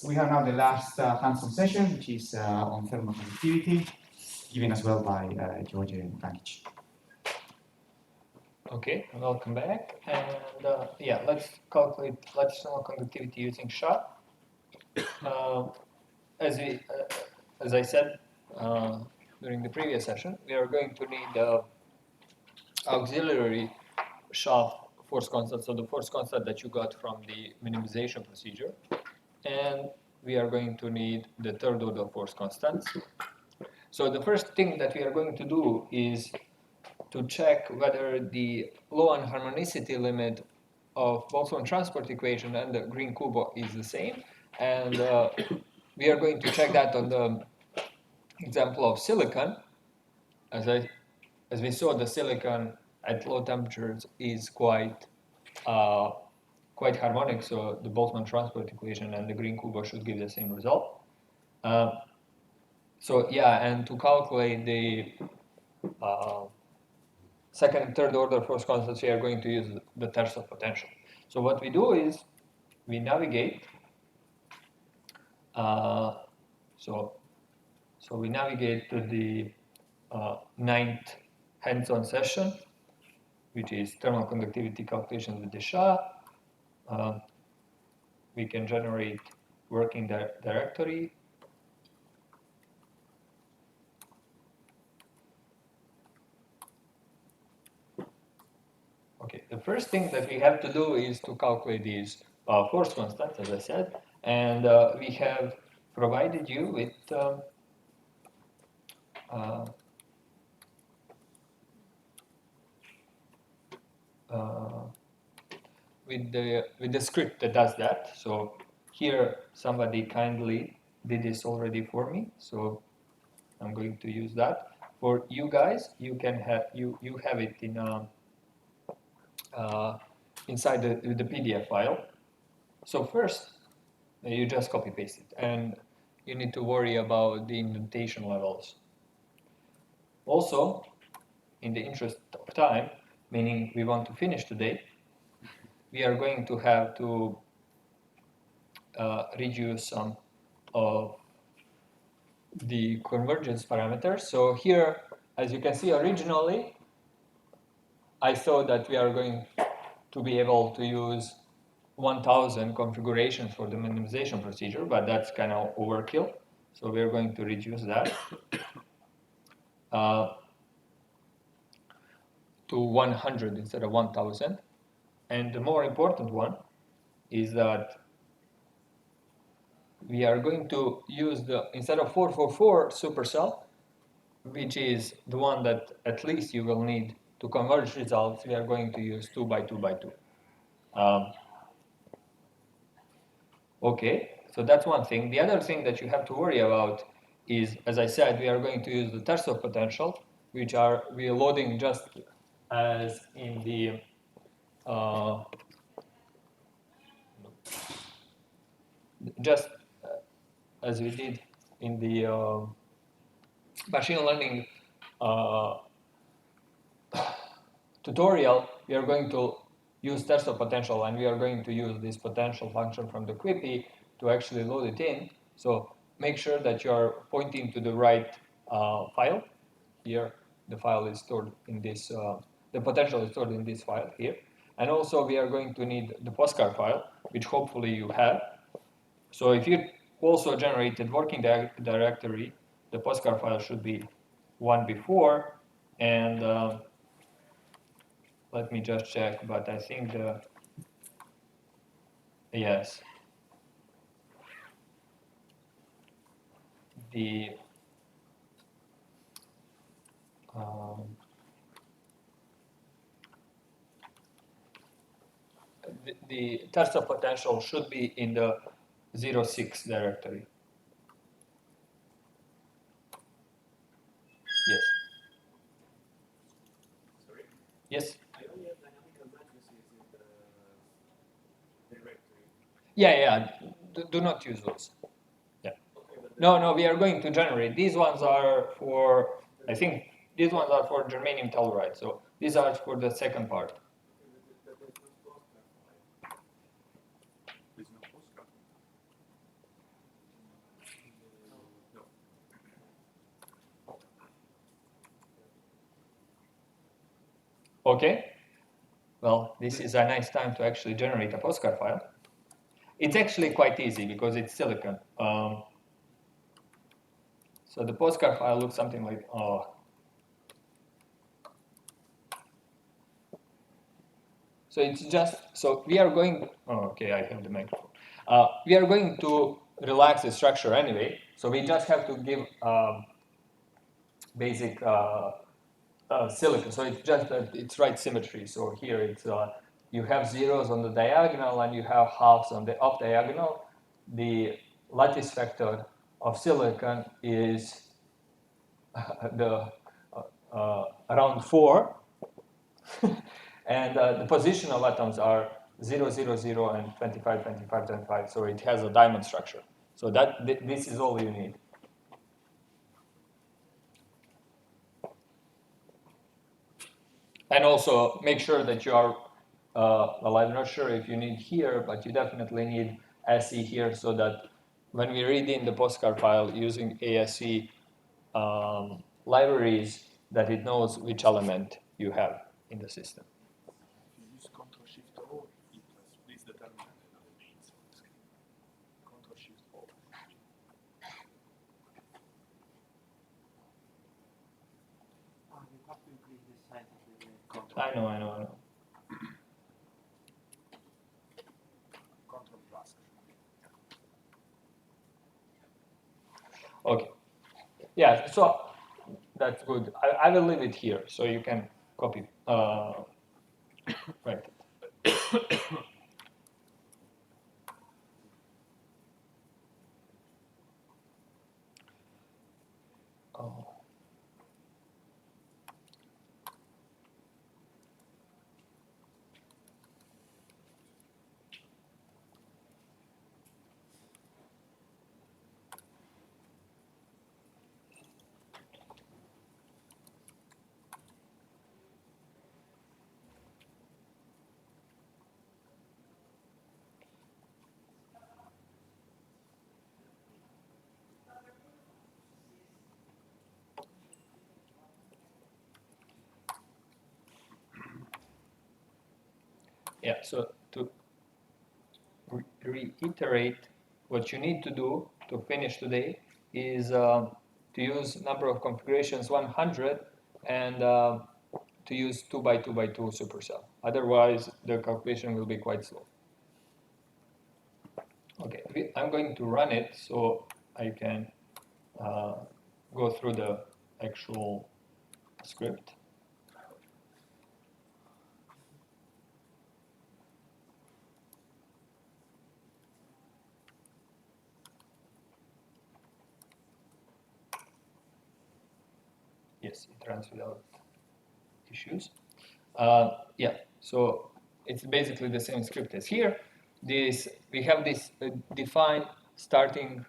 We have now the last hands-on session, which is on thermal conductivity, given as well by George Vanic. Okay, welcome back. And yeah, let's calculate lattice thermal conductivity using SSCHA. As I said during the previous session, we are going to need auxiliary SSCHA force constant, so the force constant that you got from the minimization procedure, and we are going to need the third order force constants. So the first thing that we are going to do is to check whether the low anharmonicity limit of Boltzmann transport equation and the Green-Kubo is the same, and we are going to check that on the example of silicon. As we saw, the silicon at low temperatures is quite harmonic, so the Boltzmann transport equation and the Green-Kubo should give the same result. So yeah, and to calculate the second and third order force constants, we are going to use the test of potential. So what we do is we navigate. So we navigate to the 9th hands-on session, which is thermal conductivity calculations with the SSCHA. We can generate working directory. Okay, the first thing that we have to do is to calculate these force constants, as I said, and we have provided you with the script that does that. So here somebody kindly did this already for me, so I'm going to use that. For you guys, you can have you have it in inside the PDF file. So first, you just copy paste it, and you need to worry about the indentation levels. Also, in the interest of time, meaning we want to finish today, we are going to have to reduce some of the convergence parameters. So here, as you can see, originally, I thought that we are going to be able to use 1000 configurations for the minimization procedure, but that's kind of overkill. So we're going to reduce that to 100 instead of 1000. And the more important one is that we are going to use instead of 444 supercell, which is the one that at least you will need to converge results, we are going to use 2 by 2 by 2. Okay, so that's one thing. The other thing that you have to worry about is, as I said, we are going to use the test of potential, which we are loading just as in the as we did in the machine learning tutorial. We are going to use test of potential, and we are going to use this potential function from the QUIPI to actually load it in. So make sure that you are pointing to the right file. Here, the file is stored in this, the potential is stored in this file here. And also we are going to need the postcard file, which hopefully you have. So if you also generated working directory, the postcard file should be one before, and let me just check, but I think yes. The test of potential should be in the 06 directory. Yes. Sorry? Yes? I only have dynamical matrices in the directory. Yeah. Do not use those. Yeah. Okay, no, we are going to generate. These ones are for, I think, these ones are for germanium telluride. So these are for the second part. There's no postcard. Okay. Well, this is a nice time to actually generate a postcard file. It's actually quite easy because it's silicon. So the postcard file looks something like, so it's just, so we are going, okay, I have the microphone. We are going to relax the structure anyway, so we just have to give basic silicon. So it's just that it's right symmetry. So here it's you have zeros on the diagonal and you have halves on the off diagonal. The lattice vector of silicon is the around 4, and the position of atoms are 0, 0, 0, and 25, 25, 25. So it has a diamond structure. So that this is all you need. And also make sure that you are, well, I'm not sure if you need here, but you definitely need SE here so that when we read in the postcard file using ASE libraries, that it knows which element you have in the system. If you use Ctrl-Shift-O, please determine another means on the screen. Ctrl-Shift-O. You have to increase the size of the I know. Ctrl plus. Okay. Yeah, so that's good. I will leave it here so you can copy. Right. Oh. Yeah, so to reiterate, what you need to do to finish today is to use number of configurations 100 and to use 2 by 2 by 2 supercell. Otherwise, the calculation will be quite slow. Okay, I'm going to run it so I can go through the actual script. Yes, it runs without issues. Yeah, so it's basically the same script as here. We have this defined starting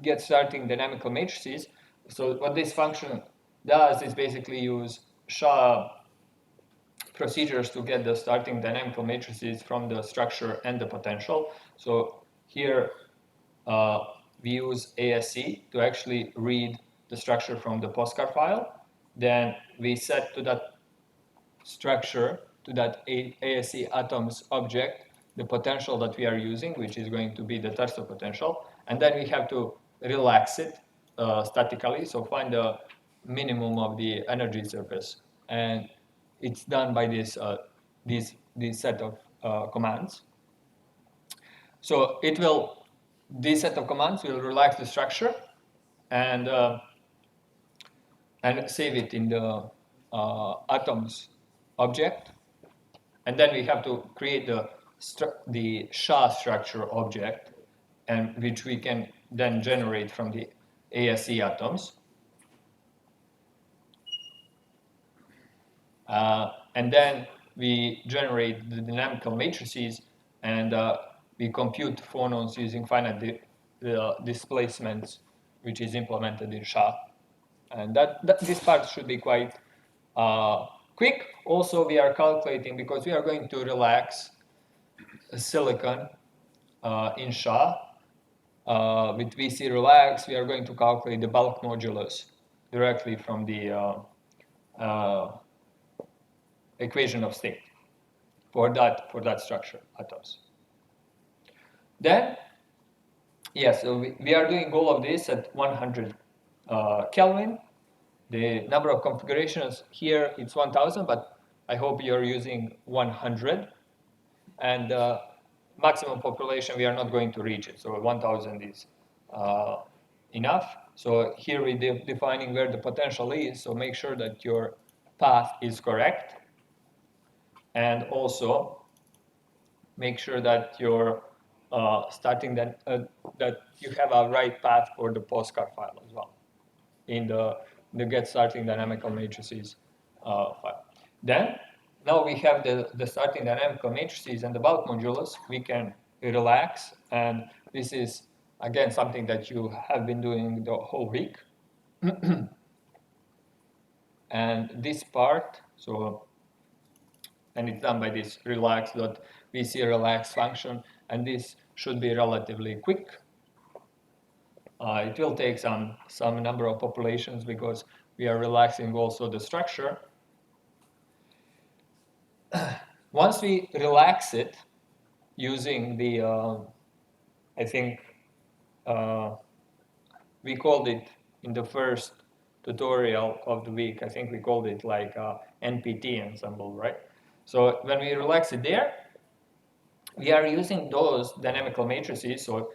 get starting dynamical matrices. So what this function does is basically use SHA procedures to get the starting dynamical matrices from the structure and the potential. So here we use ASE to actually read the structure from the postcard file. Then we set to that structure, to that ASE atoms object, the potential that we are using, which is going to be the tensor potential. And then we have to relax it statically, so find the minimum of the energy surface. And it's done by this set of commands. So this set of commands will relax the structure and save it in the atoms object. And then we have to create the SHA structure object, and which we can then generate from the ASE atoms. And then we generate the dynamical matrices, and we compute phonons using finite displacements, which is implemented in SHA. And this part should be quite quick. Also, we are calculating, because we are going to relax silicon in SHA. With VC relax, we are going to calculate the bulk modulus directly from the equation of state for that structure, atoms. Then, yes, so we are doing all of this at 100 Kelvin. The number of configurations here, it's 1000, but I hope you're using 100. And maximum population, we are not going to reach it. So 1000 is enough. So here we're defining where the potential is. So make sure that your path is correct. And also make sure that you're starting that you have a right path for the postcard file as well in the get starting dynamical matrices file. Then now we have the starting dynamical matrices and the bulk modulus. We can relax, and this is again something that you have been doing the whole week. And this part, so, and it's done by this relax.vc relax function, and this should be relatively quick. It will take some number of populations because we are relaxing also the structure. Once we relax it using the, I think we called it in the first tutorial of the week, I think we called it like NPT ensemble, right? So when we relax it there, we are using those dynamical matrices. So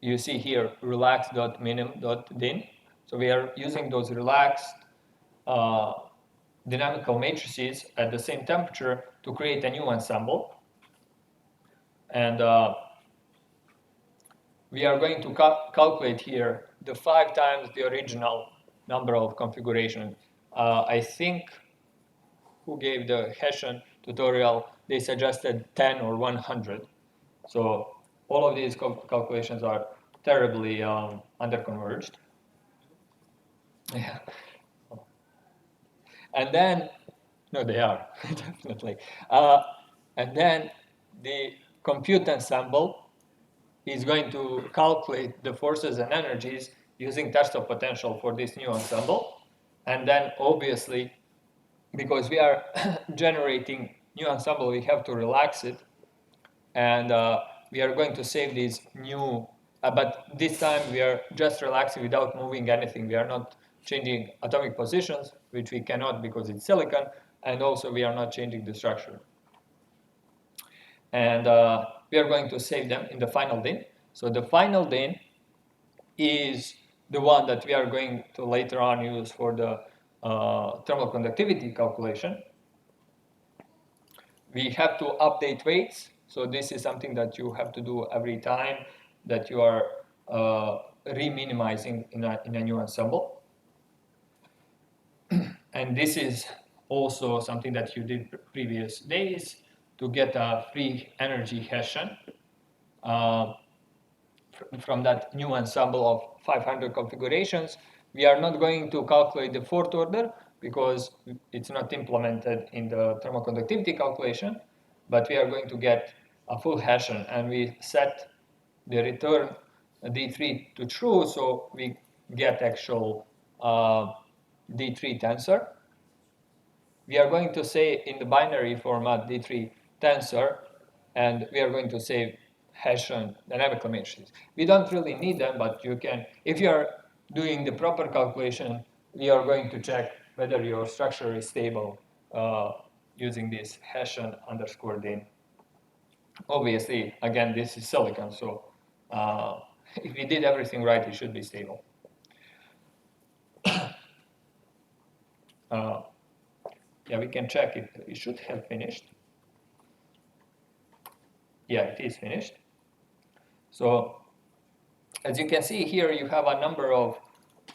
you see here relax.minim.din. So we are using those relaxed dynamical matrices at the same temperature to create a new ensemble. And we are going to calculate here the 5 times the original number of configuration. I think who gave the Hessian tutorial, they suggested 10 or 100. So all of these calculations are terribly underconverged. Yeah. And then, no, they are, definitely. And then the compute ensemble is going to calculate the forces and energies using test of potential for this new ensemble. And then obviously, because we are generating new ensemble, we have to relax it. And we are going to save these new, but this time we are just relaxing without moving anything. We are not changing atomic positions, which we cannot because it's silicon, and also we are not changing the structure. And we are going to save them in the final DIN. So the final DIN is the one that we are going to later on use for the thermal conductivity calculation. We have to update weights. So this is something that you have to do every time that you are re-minimizing in a new ensemble. And this is also something that you did previous days to get a free energy Hessian from that new ensemble of 500 configurations. We are not going to calculate the fourth order because it's not implemented in the thermal conductivity calculation, but we are going to get a full Hessian, and we set the return D3 to true, so we get actual D3 tensor. We are going to say in the binary format D3 tensor, and we are going to save Hessian dynamical matrices. We don't really need them, but you can, if you are doing the proper calculation, we are going to check whether your structure is stable using this Hessian underscore DIN. Obviously, again, this is silicon, so if we did everything right, it should be stable. Yeah, we can check it. It should have finished. Yeah, it is finished. So, as you can see here, you have a number of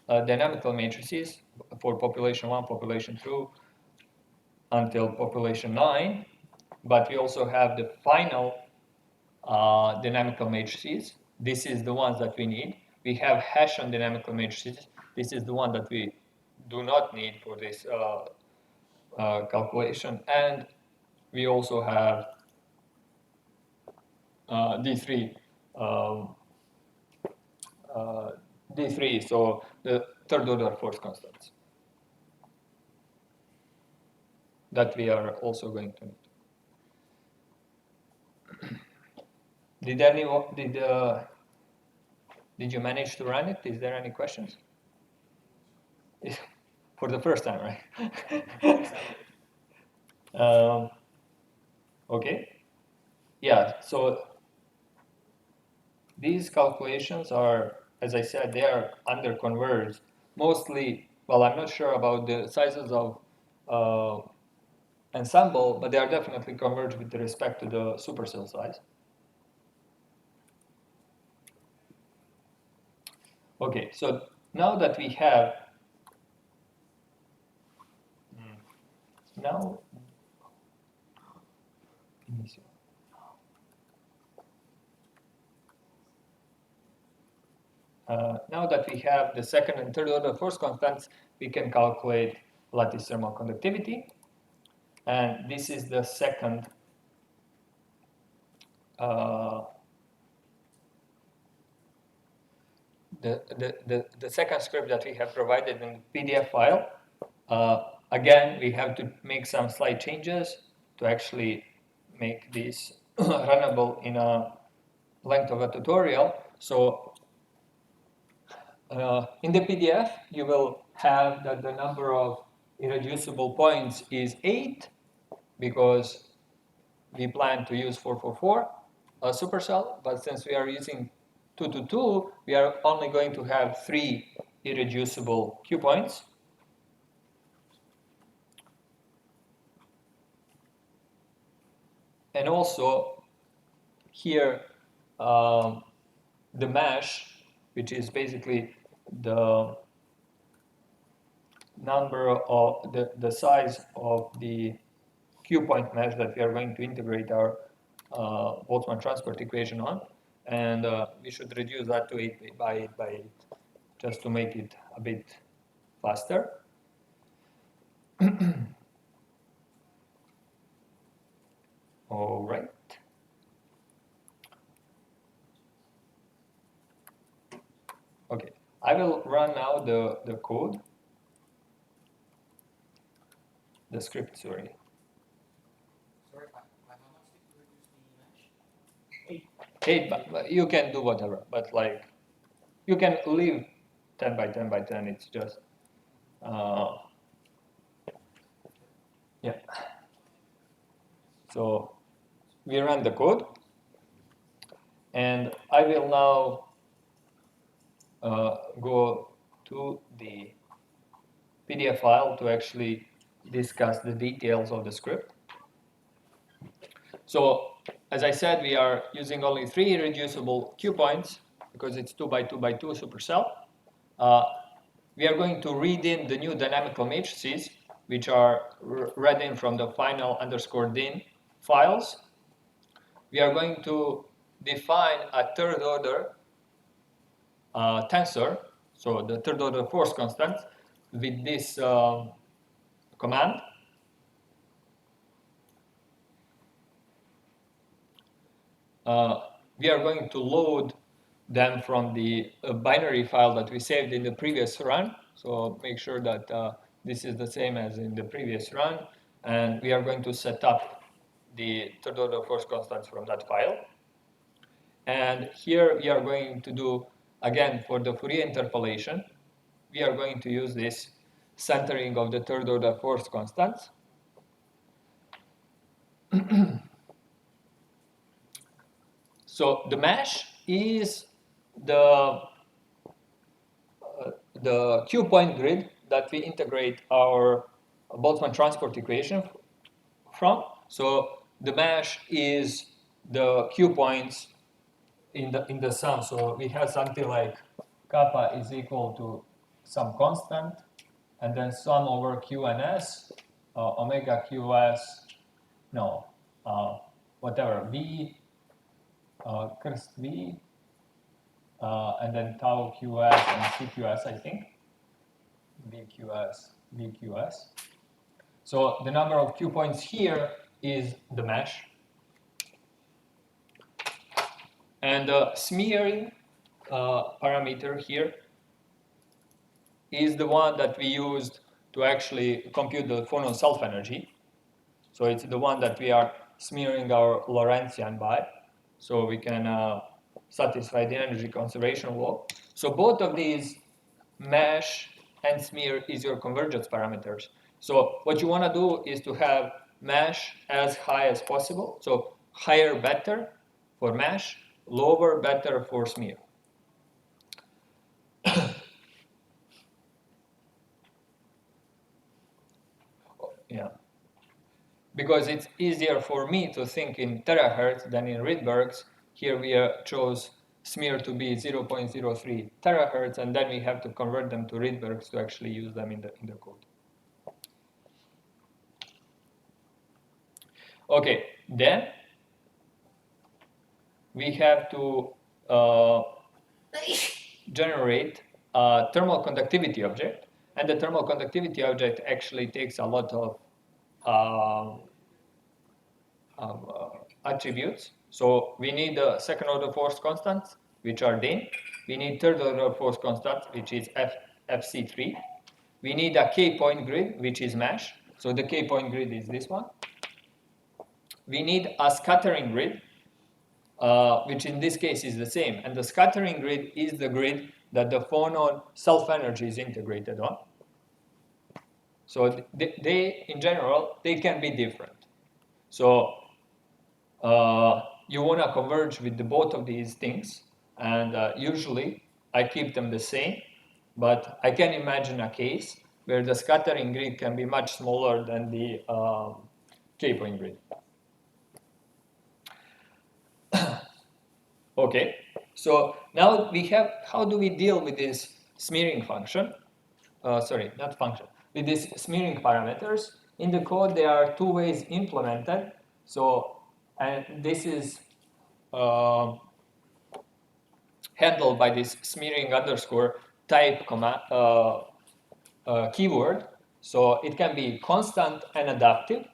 dynamical matrices for population 1, population 2, until population 9. But we also have the final dynamical matrices. This is the ones that we need. We have Hessian dynamical matrices. This is the one that we do not need for this calculation. And we also have D3, D3, so the third order force constants. that we are also going to need. Did you manage to run it? Is there any questions? For the first time, right? Okay. Yeah, so these calculations are, as I said, they are under-converged. Mostly, well, I'm not sure about the sizes of ensemble, but they are definitely converged with respect to the supercell size. Okay, so now that we have, now that we have the second and third order force constants, we can calculate lattice thermal conductivity. And this is the second the second script that we have provided in the PDF file. Again, we have to make some slight changes to actually make this runnable in a length of a tutorial. So in the PDF, you will have that the number of irreducible points is 8 because we plan to use 444 supercell, but since we are using 222, we are only going to have 3 irreducible Q points. And also here, the mesh, which is basically the number of the size of the Q point mesh that we are going to integrate our Boltzmann transport equation on, and we should reduce that to 8 by 8 by 8 just to make it a bit faster. All right. Okay, I will run now the code, the script, sorry. Sorry, by how much did you reduce the mesh? 8, but you can do whatever, but like, you can leave 10 by 10 by 10, it's just, yeah. So we run the code, and I will now go to the PDF file to actually discuss the details of the script. So, as I said, we are using only 3 irreducible Q points because it's 2 by 2 by 2 supercell. We are going to read in the new dynamical matrices, which are read in from the final_din files. We are going to define a third order tensor, so the third order force constant, with this command. We are going to load them from the binary file that we saved in the previous run. So make sure that this is the same as in the previous run. And we are going to set up the third order force constants from that file. And here we are going to do, again, for the Fourier interpolation, we are going to use this centering of the third order force constants. So the mesh is the Q point grid that we integrate our Boltzmann transport equation from. So the mesh is the Q points in the sum. So we have something like kappa is equal to some constant, and then sum over Q and S, omega QS, no, whatever, V, crest V, and then tau QS and CQS, I think. VQS. So the number of Q points here is the mesh. And the smearing parameter here is the one that we used to actually compute the Phonon self-energy. So it's the one that we are smearing our Lorentzian by, so we can satisfy the energy conservation law. So both of these, mesh and smear, is your convergence parameters. So what you want to do is to have mesh as high as possible. So higher better for mesh, lower better for smear. Yeah. Because it's easier for me to think in terahertz than in Rydbergs. Here we chose smear to be 0.03 terahertz, and then we have to convert them to Rydbergs to actually use them in the code. Okay, then we have to generate a thermal conductivity object, and the thermal conductivity object actually takes a lot of attributes. So we need the second order force constants, which are DIN. We need third order force constant, which is FC3. We need a K-point grid, which is mesh. So the K-point grid is this one. We need a scattering grid, which in this case is the same. And the scattering grid is the grid that the phonon self-energy is integrated on. So they, in general, they can be different. So you want to converge with both of these things, and usually I keep them the same, but I can imagine a case where the scattering grid can be much smaller than the K-point grid. Okay, so now we have, how do we deal with this smearing function? Sorry, not function, with these smearing parameters. In the code, there are two ways implemented. So, and this is handled by this smearing underscore type command, keyword. So it can be constant and adaptive.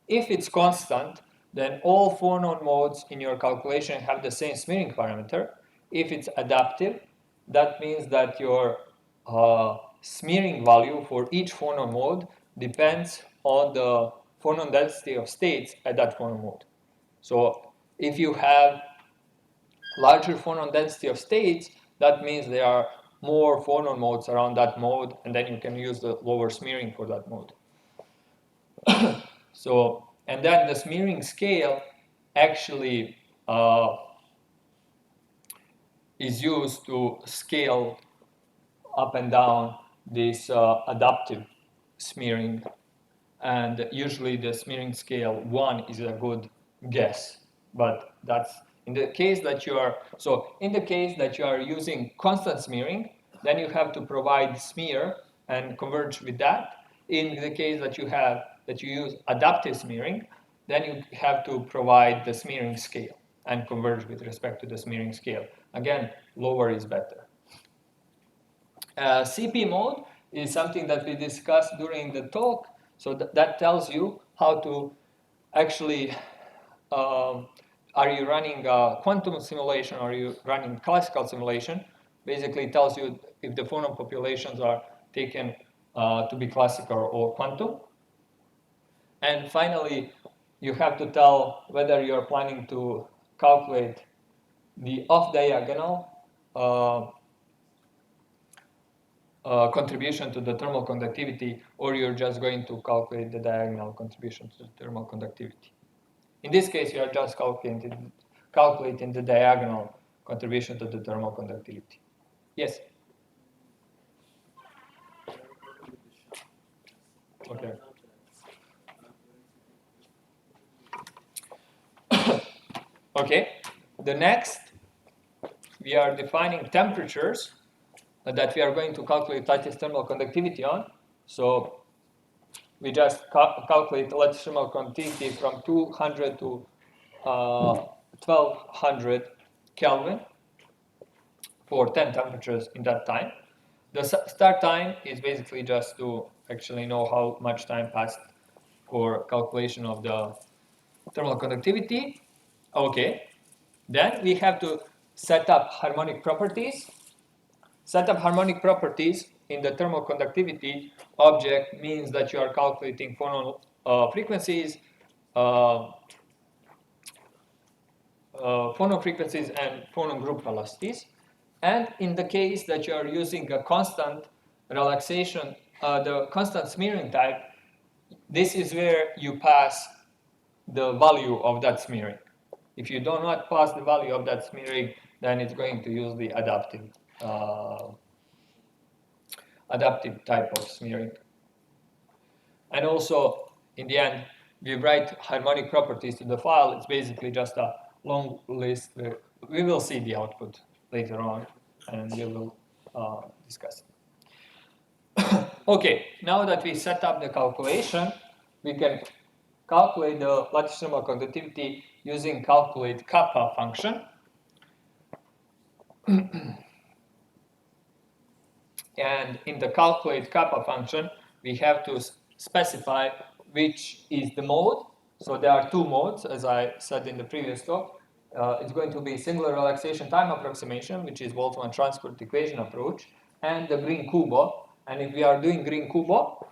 If it's constant, then all phonon modes in your calculation have the same smearing parameter. If it's adaptive, that means that your smearing value for each phonon mode depends on the phonon density of states at that phonon mode. So if you have larger phonon density of states, that means there are more phonon modes around that mode, and then you can use the lower smearing for that mode. So, and then the smearing scale actually is used to scale up and down this adaptive smearing, and usually the smearing scale 1 is a good guess, but that's in the case that you are, so in the case that you are using constant smearing, then you have to provide smear and converge with that. In the case that you use adaptive smearing, then you have to provide the smearing scale and converge with respect to the smearing scale. Again, lower is better. CP mode is something that we discussed during the talk. So that tells you how to actually, are you running a quantum simulation, or are you running classical simulation? Basically it tells you if the phonon populations are taken to be classical or quantum. And finally, you have to tell whether you're planning to calculate the off-diagonal contribution to the thermal conductivity, or you're just going to calculate the diagonal contribution to the thermal conductivity. In this case, you are just calculating the diagonal contribution to the thermal conductivity. Yes? Okay. Okay, the next, we are defining temperatures that we are going to calculate lattice thermal conductivity on. So we just calculate lattice thermal conductivity from 200 to 1200 Kelvin for 10 temperatures in that time. The start time is basically just to actually know how much time passed for calculation of the thermal conductivity. Okay, then we have to set up harmonic properties. Set up harmonic properties in the thermal conductivity object means that you are calculating phonon frequencies, phonon frequencies and phonon group velocities. And in the case that you are using a constant relaxation, the constant smearing type, this is where you pass the value of that smearing. If you do not pass the value of that smearing, then it's going to use the adaptive type of smearing. And also, in the end, we write harmonic properties to the file. It's basically just a long list. We will see the output later on, and we will discuss it. Okay, now that we set up the calculation, we can calculate the lattice thermal conductivity using calculate kappa function. And in the calculate kappa function, we have to specify which is the mode. So there are two modes, as I said in the previous talk. It's going to be singular relaxation time approximation, which is Boltzmann transport equation approach, and the Green-Kubo. And if we are doing Green-Kubo,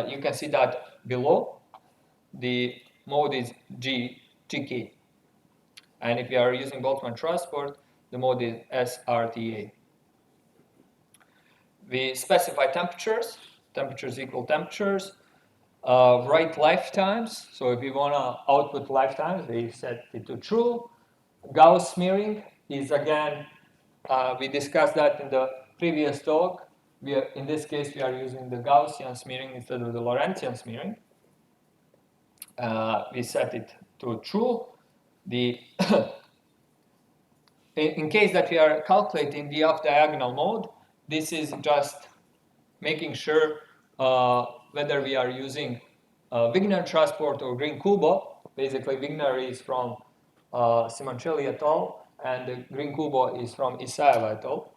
you can see that below the mode is GK. And if we are using Boltzmann transport, the mode is SRTA. We specify temperatures equal temperatures, write lifetimes. So if we want to output lifetimes, we set it to true. Gauss smearing is again, we discussed that in the previous talk. In this case, we are using the Gaussian smearing instead of the Lorentzian smearing. We set it to true. In case that we are calculating the off-diagonal mode, this is just making sure whether we are using Wigner transport or Green-Kubo. Basically, Wigner is from Simoncelli et al. And the Green-Kubo is from Isaeva et al.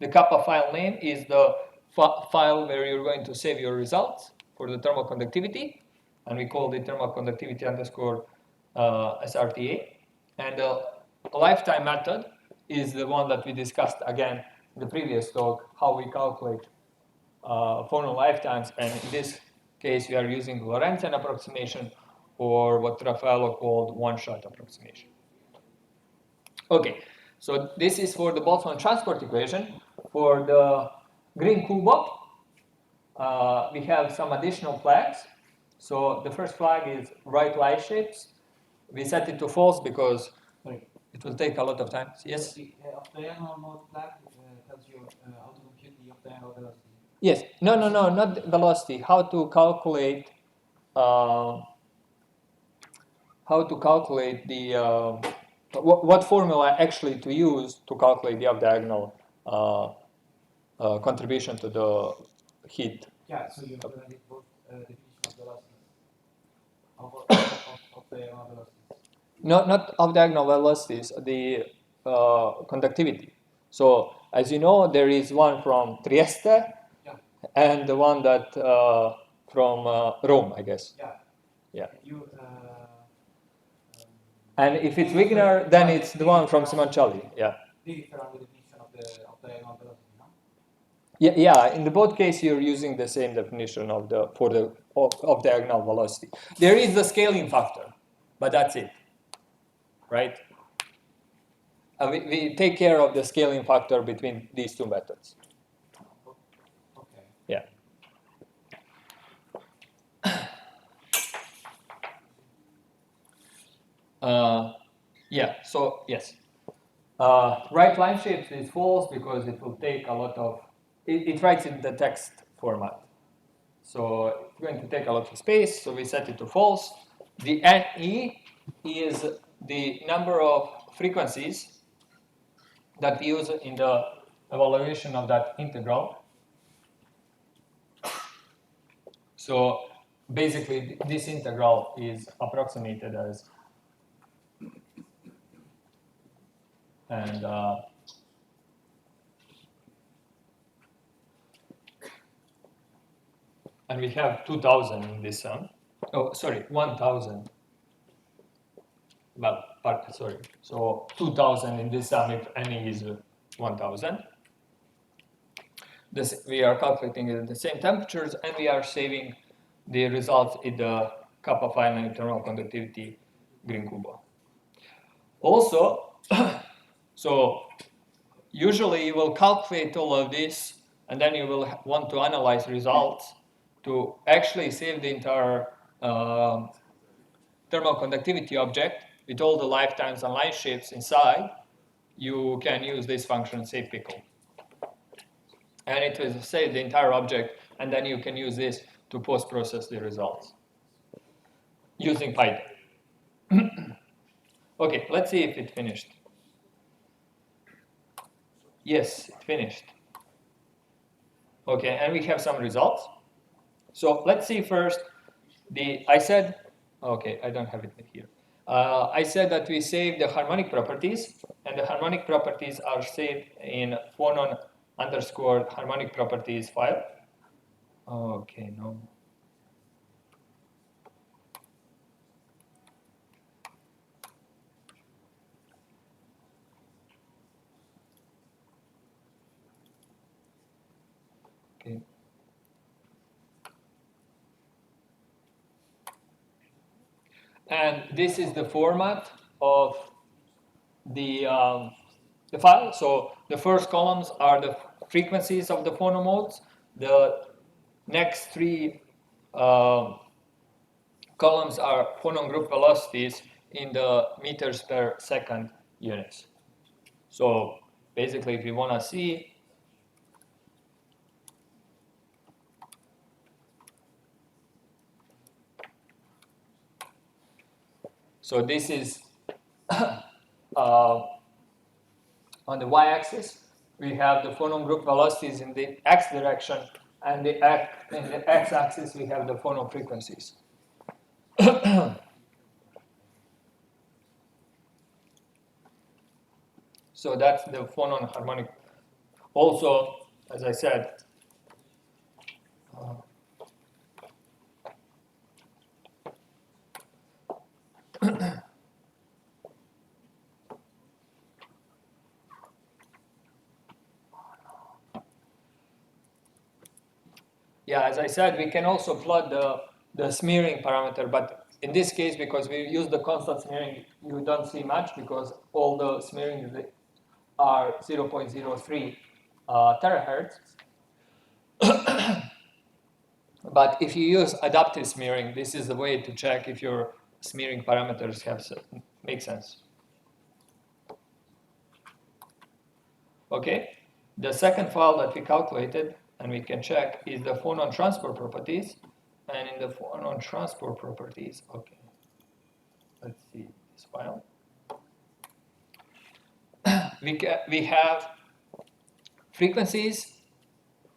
The kappa file name is the file where you're going to save your results for the thermal conductivity, and we call it thermal conductivity underscore SRTA. And the lifetime method is the one that we discussed again in the previous talk, how we calculate phonon lifetimes, and in this case we are using the Lorentzian approximation, or what Raffaello called one-shot approximation. Okay, so this is for the Boltzmann transport equation. For the Green-Kubo, we have some additional flags. So the first flag is right light shapes. We set it to false because it will take a lot of time. Yes? The off-diagonal mode flag tells you how to compute the off-diagonal velocity. Yes. No, not velocity. How to calculate the what formula actually to use to calculate the off-diagonal contribution to the heat. Yeah, so you implemented both definition of velocities. Off-diagonal velocities. Not off-diagonal velocities, the conductivity. So as you know, there is one from Trieste and the one that from Rome, I guess. Yeah. And if it's Wigner, then it's the one from Simoncelli. Yeah. Different definition of the off-diagonal velocity, no? Yeah. In the both cases, you're using the same definition of the off-diagonal velocity. There is the scaling factor, but that's it, right? We take care of the scaling factor between these two methods. Okay. Yeah. So yes. Right line shapes is false because it will take a lot of, it writes in the text format. So it's going to take a lot of space, so we set it to false. The NE is the number of frequencies that we use in the evaluation of that integral. So basically, this integral is approximated as, and we have 2000 in this sum. Oh, sorry, 1000. Well, sorry. So 2000 in this sum if any is 1000. we are calculating it at the same temperatures, and we are saving the results in the kappa finite thermal conductivity Green-Kubo. Also, so usually you will calculate all of this, and then you will want to analyze results to actually save the entire thermal conductivity object with all the lifetimes and line shifts inside. You can use this function save pickle. And it will save the entire object, and then you can use this to post-process the results using Python. Okay, let's see if it finished. Yes, it finished. Okay, and we have some results. So let's see first I said, okay, I don't have it here. I said that we save the harmonic properties, and the harmonic properties are saved in Phonon _ harmonic properties file. Okay, no. Okay. And this is the format of the file. So the first columns are the frequencies of the phono modes. The next three columns are phonon group velocities in the meters per second units. So basically, if you want to see so this is on the y-axis, we have the phonon group velocities in the x direction, and in the x-axis, we have the phonon frequencies. So that's the phonon harmonic. Also, as I said, yeah, as I said, we can also plot the smearing parameter, but in this case, because we use the constant smearing, you don't see much because all the smearing are 0.03 terahertz. But if you use adaptive smearing, this is the way to check if your smearing parameters make sense. Okay, the second file that we calculated and we can check is the phonon transport properties. And in the phonon transport properties, okay, let's see this file. We have frequencies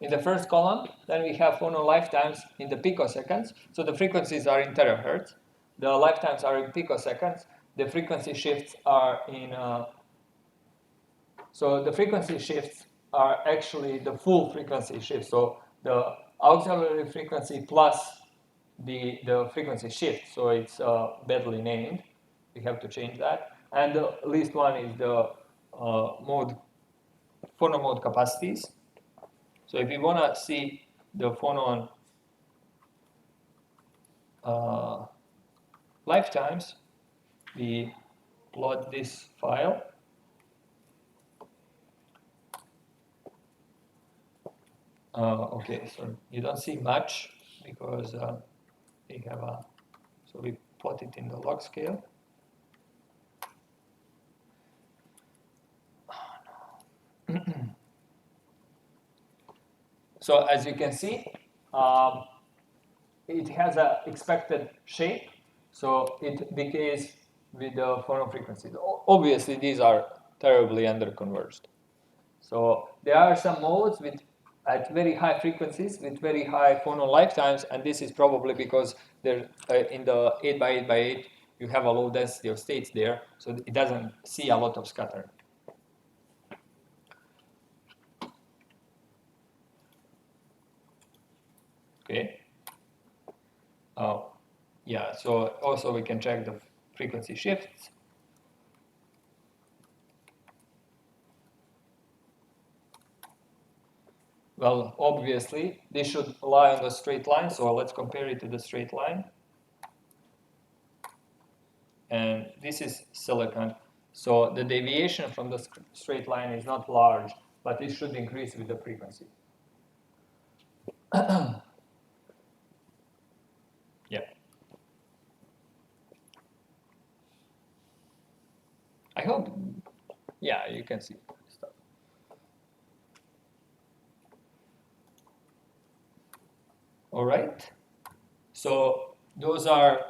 in the first column, then we have phonon lifetimes in the picoseconds. So the frequencies are in terahertz, the lifetimes are in picoseconds, the frequency shifts are in, so the frequency shifts are actually the full frequency shift. So the auxiliary frequency plus the frequency shift. So it's badly named. We have to change that. And the least one is the phono mode capacities. So if you want to see the phonon lifetimes, we plot this file. Okay, so you don't see much because we have so we plot it in the log scale. Oh, no. So as you can see, it has an expected shape, so it decays with the phonon frequencies. Obviously, these are terribly underconverged. So there are some modes at very high frequencies with very high phonon lifetimes, and this is probably because in the 8x8x8 you have a low density of states there, so it doesn't see a lot of scattering. Okay. Oh, yeah. So also we can check the frequency shifts. Well, obviously, this should lie on the straight line, so let's compare it to the straight line. And this is silicon, so the deviation from the straight line is not large, but it should increase with the frequency. Yeah. I hope, yeah, you can see stuff. All right. So those are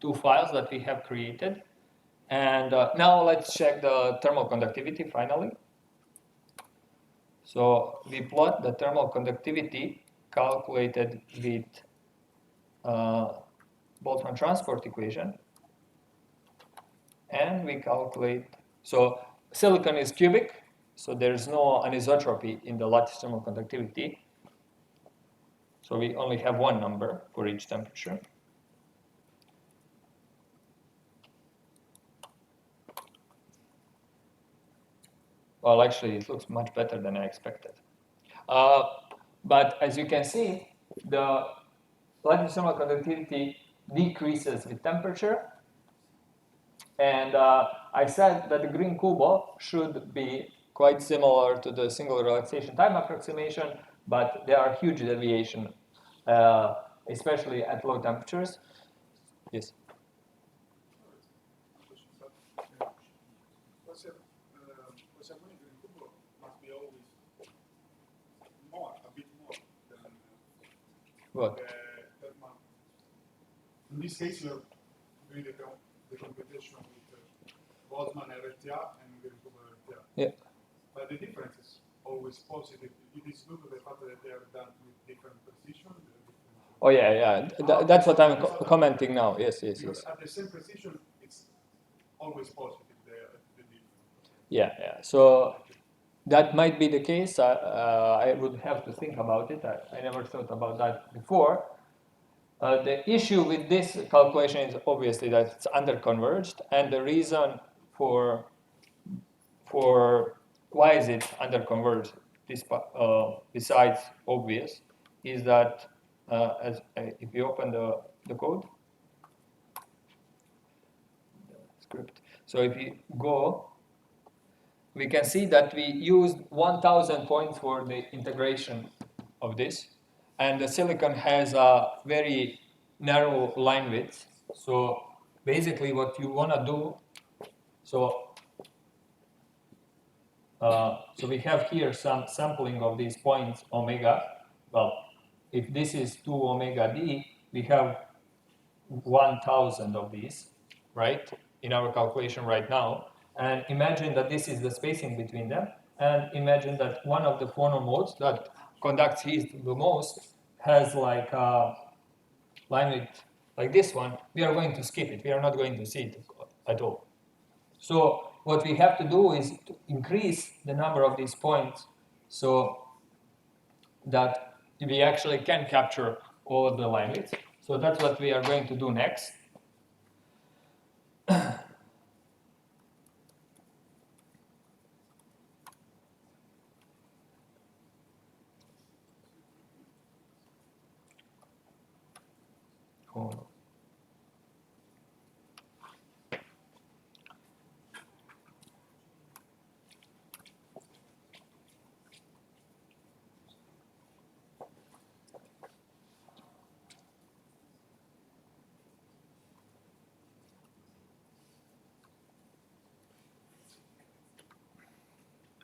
two files that we have created. And now let's check the thermal conductivity finally. So we plot the thermal conductivity calculated with Boltzmann transport equation. And we calculate, so silicon is cubic, so there's no anisotropy in the lattice thermal conductivity. So we only have one number for each temperature. Well, actually, it looks much better than I expected. But as you can see, the lattice thermal conductivity decreases with temperature. And I said that the Green-Kubo should be quite similar to the single relaxation time approximation, but there are huge deviations, especially at low temperatures. Yes. Was harmonic Green-Kubo must be always more, a bit more than What? thermal. In this case, you're doing the computation with Boltzmann RTA and Green-Kubo RTA. Yeah. But the difference is always positive. It is due to the fact that they are done with different precision. Oh yeah, yeah. That's what I'm commenting now. Yes, yes, Because yes. at the same precision, it's always positive. The difference. Yeah, yeah. So that might be the case. I would have to think about it. I never thought about that before. The issue with this calculation is obviously that it's underconverged, and the reason for why is it underconverged, besides obvious, is that if you open the code, the script, so if you go, we can see that we used 1,000 points for the integration of this, and the silicon has a very narrow line width. So basically what you want to do, so we have here some sampling of these points omega. Well, if this is 2 omega d, we have 1,000 of these, right, in our calculation right now. And imagine that this is the spacing between them. And imagine that one of the phonon modes that conducts heat the most has like a line width like this one. We are going to skip it. We are not going to see it at all. So what we have to do is to increase the number of these points so that we actually can capture all of the line widths. So that's what we are going to do next. Oh.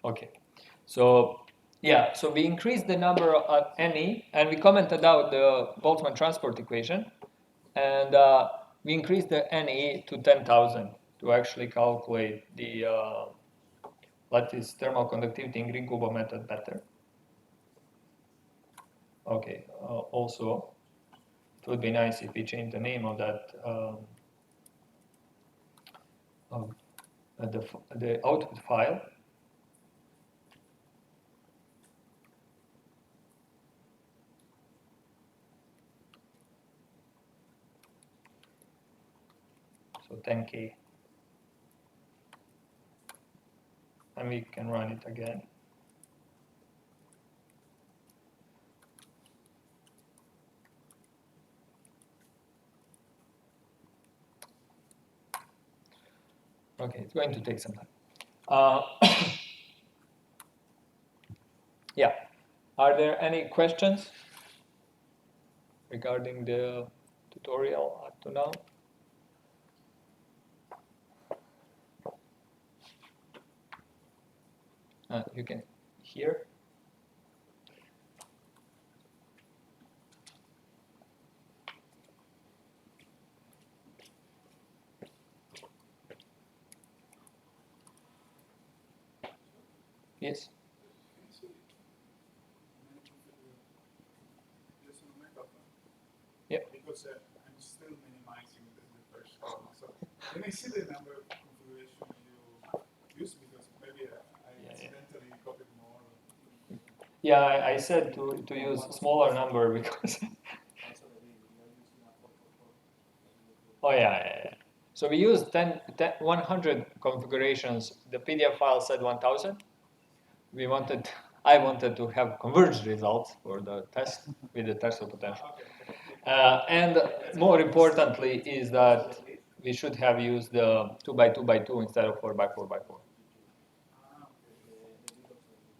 Okay, so yeah, so we increased the number of NE, and we commented out the Boltzmann transport equation, and we increased the NE to 10,000 to actually calculate the lattice thermal conductivity in Green-Kubo method better. Okay, also, it would be nice if we change the name of that, the output file. So 10K. And we can run it again. Okay, it's going to take some time. Yeah. Are there any questions regarding the tutorial up to now? You can hear. Yes. Yeah. Because I'm still minimizing the first column. So can I see the number of configuration you use? Because maybe I accidentally copied more. Yeah, I said to use smaller number because. Oh yeah. So we used 100 configurations. The PDF file said 1,000. I wanted to have converged results for the test with the tensor potential. And more importantly is that we should have used the 2x2x2 instead of 4x4x4.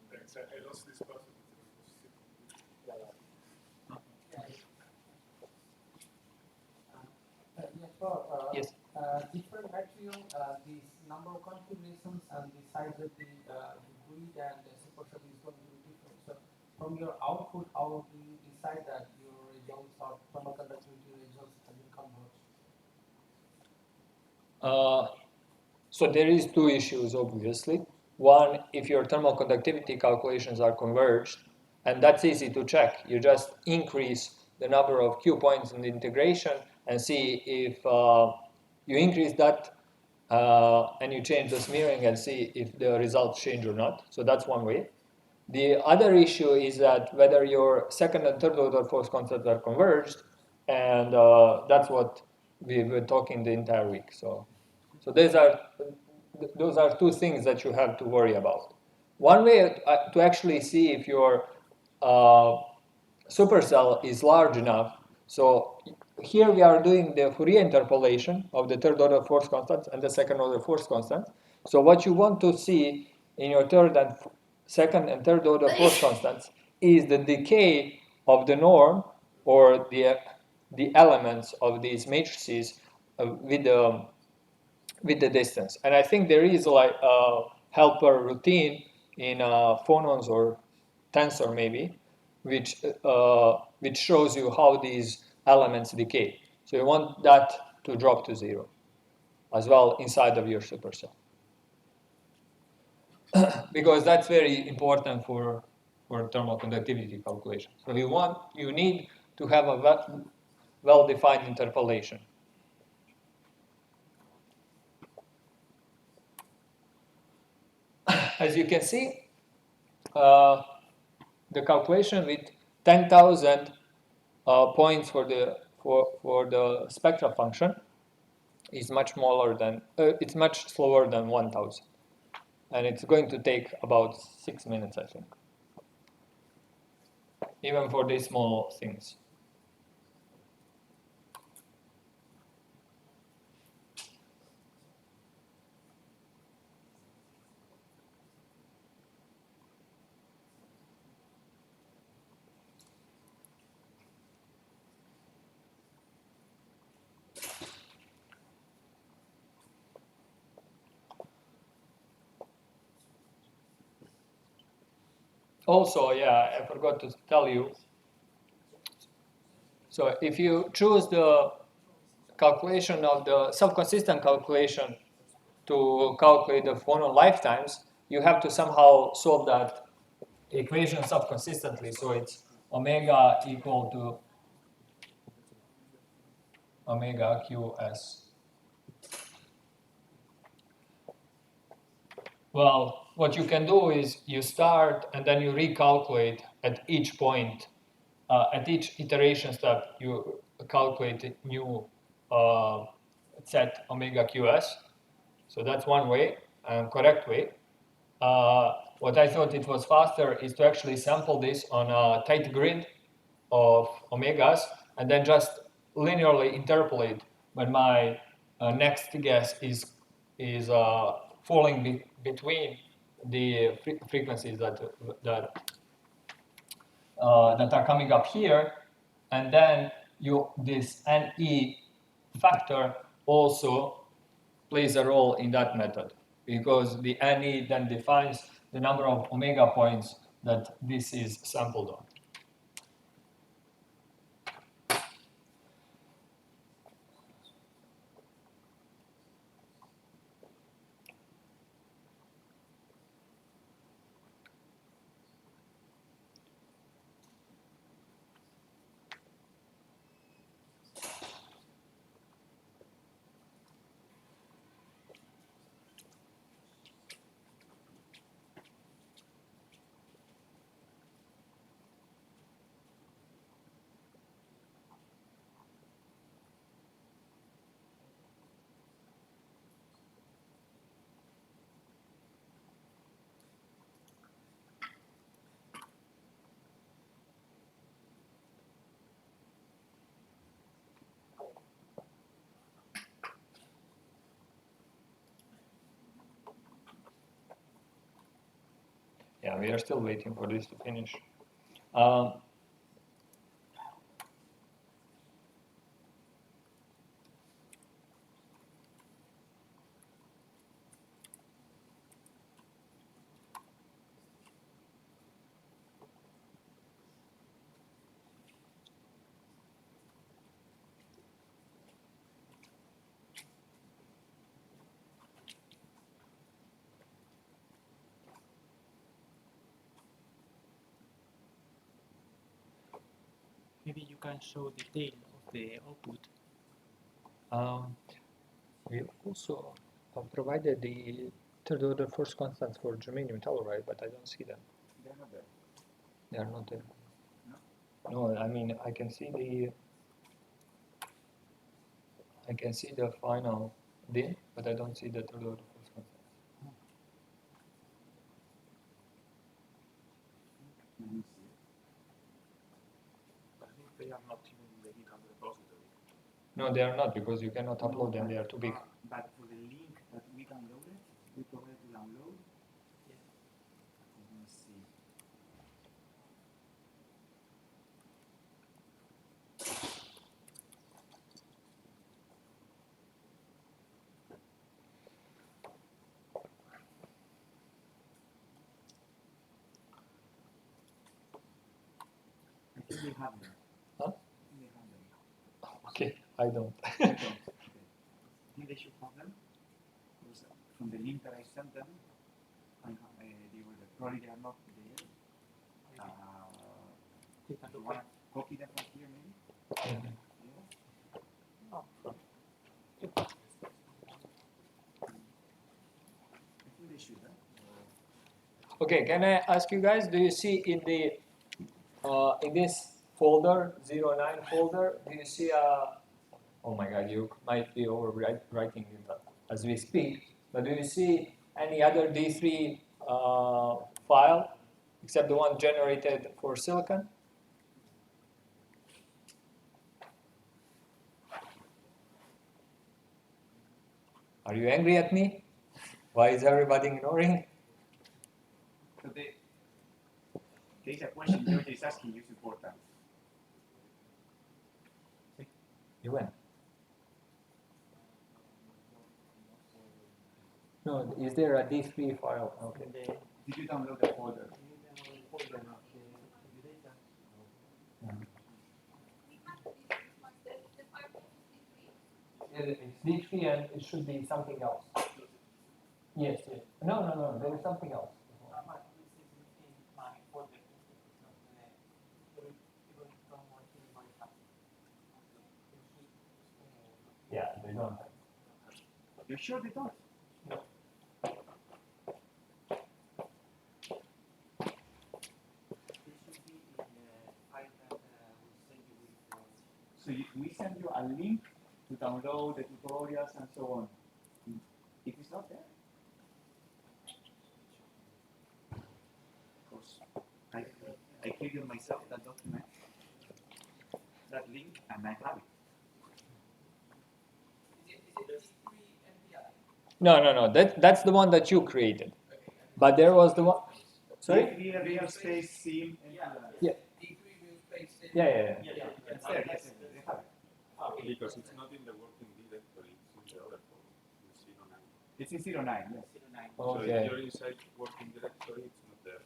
Thanks. I lost this part. Yes. Different material, this number of configurations and the size of the grid and the supercell is going to be different. So from your output, how do you decide that your results or thermal conductivity results have been converged? So there is two issues, obviously. One, if your thermal conductivity calculations are converged, and that's easy to check. You just increase the number of Q points in the integration and see if you increase that and you change the smearing and see if the results change or not. So that's one way. The other issue is that whether your second and third order force constants are converged, and that's what we were talking the entire week. So those are two things that you have to worry about. One way to actually see if your supercell is large enough. So here we are doing the Fourier interpolation of the third order force constants and the second order force constants. So what you want to see in your second and third order force constants is the decay of the norm or the elements of these matrices with the distance. And I think there is like a helper routine in phonons or tensor maybe, which shows you how these elements decay. So you want that to drop to 0 as well inside of your supercell. Because that's very important for thermal conductivity calculation. So you need to have a well-defined interpolation. As you can see, the calculation with 10,000 points for the spectral function is much smaller than it's much slower than 1,000, and it's going to take about 6 minutes, I think, even for these small things. Also, yeah, I forgot to tell you. So if you choose the calculation of the self-consistent calculation to calculate the phonon lifetimes, you have to somehow solve that equation self-consistently. So it's omega equal to omega QS. Well, what you can do is you start and then you recalculate at each point, at each iteration step, you calculate new set omega QS. So that's one way, correct way. What I thought it was faster is to actually sample this on a tight grid of omegas and then just linearly interpolate when my next guess is is falling between the frequencies that are coming up here, and then this NE factor also plays a role in that method, because the NE then defines the number of omega points that this is sampled on. Yeah, we are still waiting for this to finish. Maybe you can show detail of the output. We also provided the third order force constants for germanium telluride, but I don't see them. They're not there. They are not there. No, I mean I can see the final DIN, but I don't see the third order force constants. Let me see. I think they are not even in the GitHub repository. No, they are not, because you cannot upload them, they are too big. But for the link that we downloaded, we provided to download. Yeah. Let me see. I think we have them. Huh? I think we have them. Okay, I don't. I don't. Okay. I think they should have them. Because from the link that I sent them, they were there. Probably they are not there. Take a You look want at to copy them from here, maybe? Mhm. Yeah. oh, I think they should. Okay, can I ask you guys, do you see in this folder, 09 folder, do you see oh my god, you might be overwriting it as we speak, but do you see any other D3 file except the one generated for silicon? Are you angry at me? Why is everybody ignoring? So there is a question George is asking you is important. You went. No, is there a D3 file? Okay. Did you download the folder? It's D3 and it should be something else. Yes, yes. No, there is something else. Yeah, they don't. You're sure they don't? No. So we send you a link to download the tutorials and so on. It is not there. Of course, I created myself that document, that link, and I have it. No. That's the one that you created. But there was the one. Sorry? Real space seam into Yeah. Yeah. it's there, yes, they have it. Because it's not in the working directory, it's in the other folder, in 09. It's in 09, yes. So if Okay. you're inside working directory, it's not there.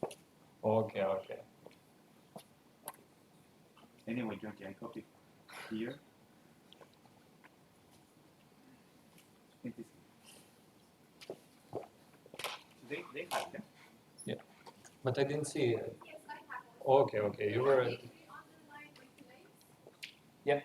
Okay. Anyway, Georgie, I copied here. It is. So they have them. Yeah. But I didn't see it. Yes, I have one. Okay. You were. If you underline regulates, Yeah.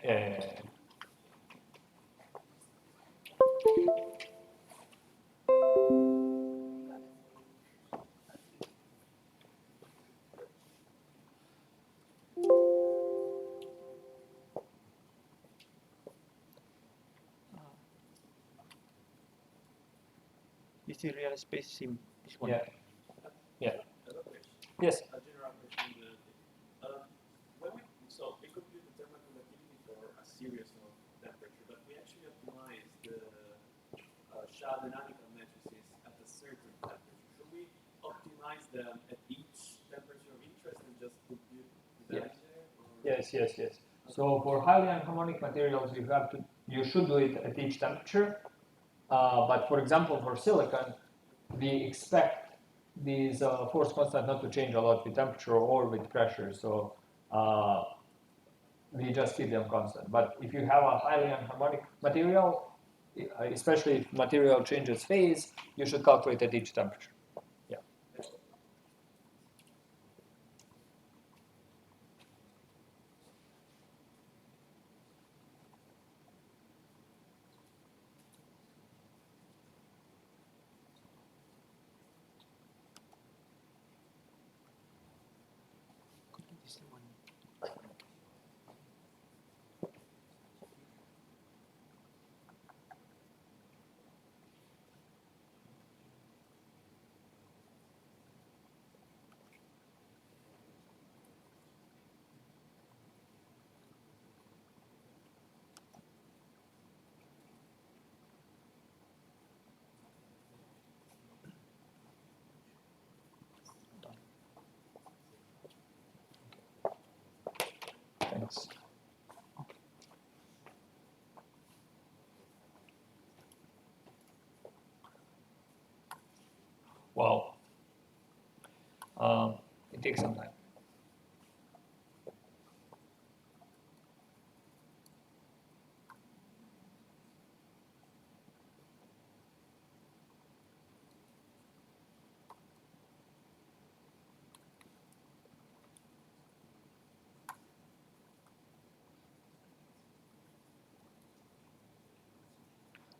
Is the real space sim this one? Yeah. Yes. A general question. So we compute the thermal conductivity for a series of temperature, but we actually optimize the SSCHA dynamical matrices at a certain temperature. Should we optimize them at each temperature of interest and just compute the value there? Yes. So for highly anharmonic materials, you should do it at each temperature. But for example, for silicon, we expect these force constant not to change a lot with temperature or with pressure. So we just keep them constant. But if you have a highly anharmonic material, especially if material changes phase, you should calculate at each temperature. Yeah. This one. Thanks. Wow. It takes some time.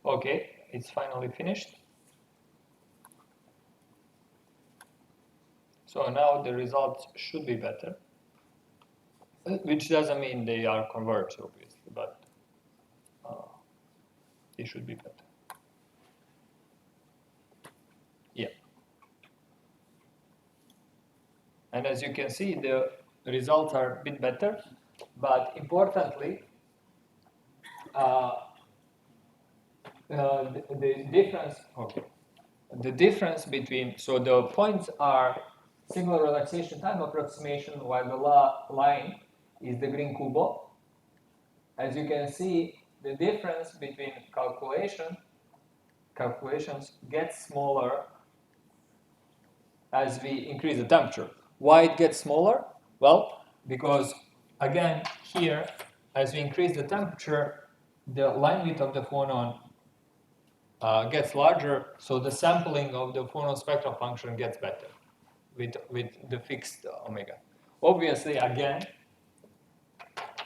Okay, it's finally finished. So now the results should be better, which doesn't mean they are converged, obviously, but they should be better. Yeah. And as you can see, the results are a bit better, but importantly, the difference. Okay. The difference between, so the points are singular relaxation time approximation, while the line is the Green-Kubo. As you can see, the difference between calculations gets smaller as we increase the temperature. Why it gets smaller? Well, because again, here, as we increase the temperature, the line width of the phonon gets larger, so the sampling of the phonon spectral function gets better with the fixed omega. Obviously, again,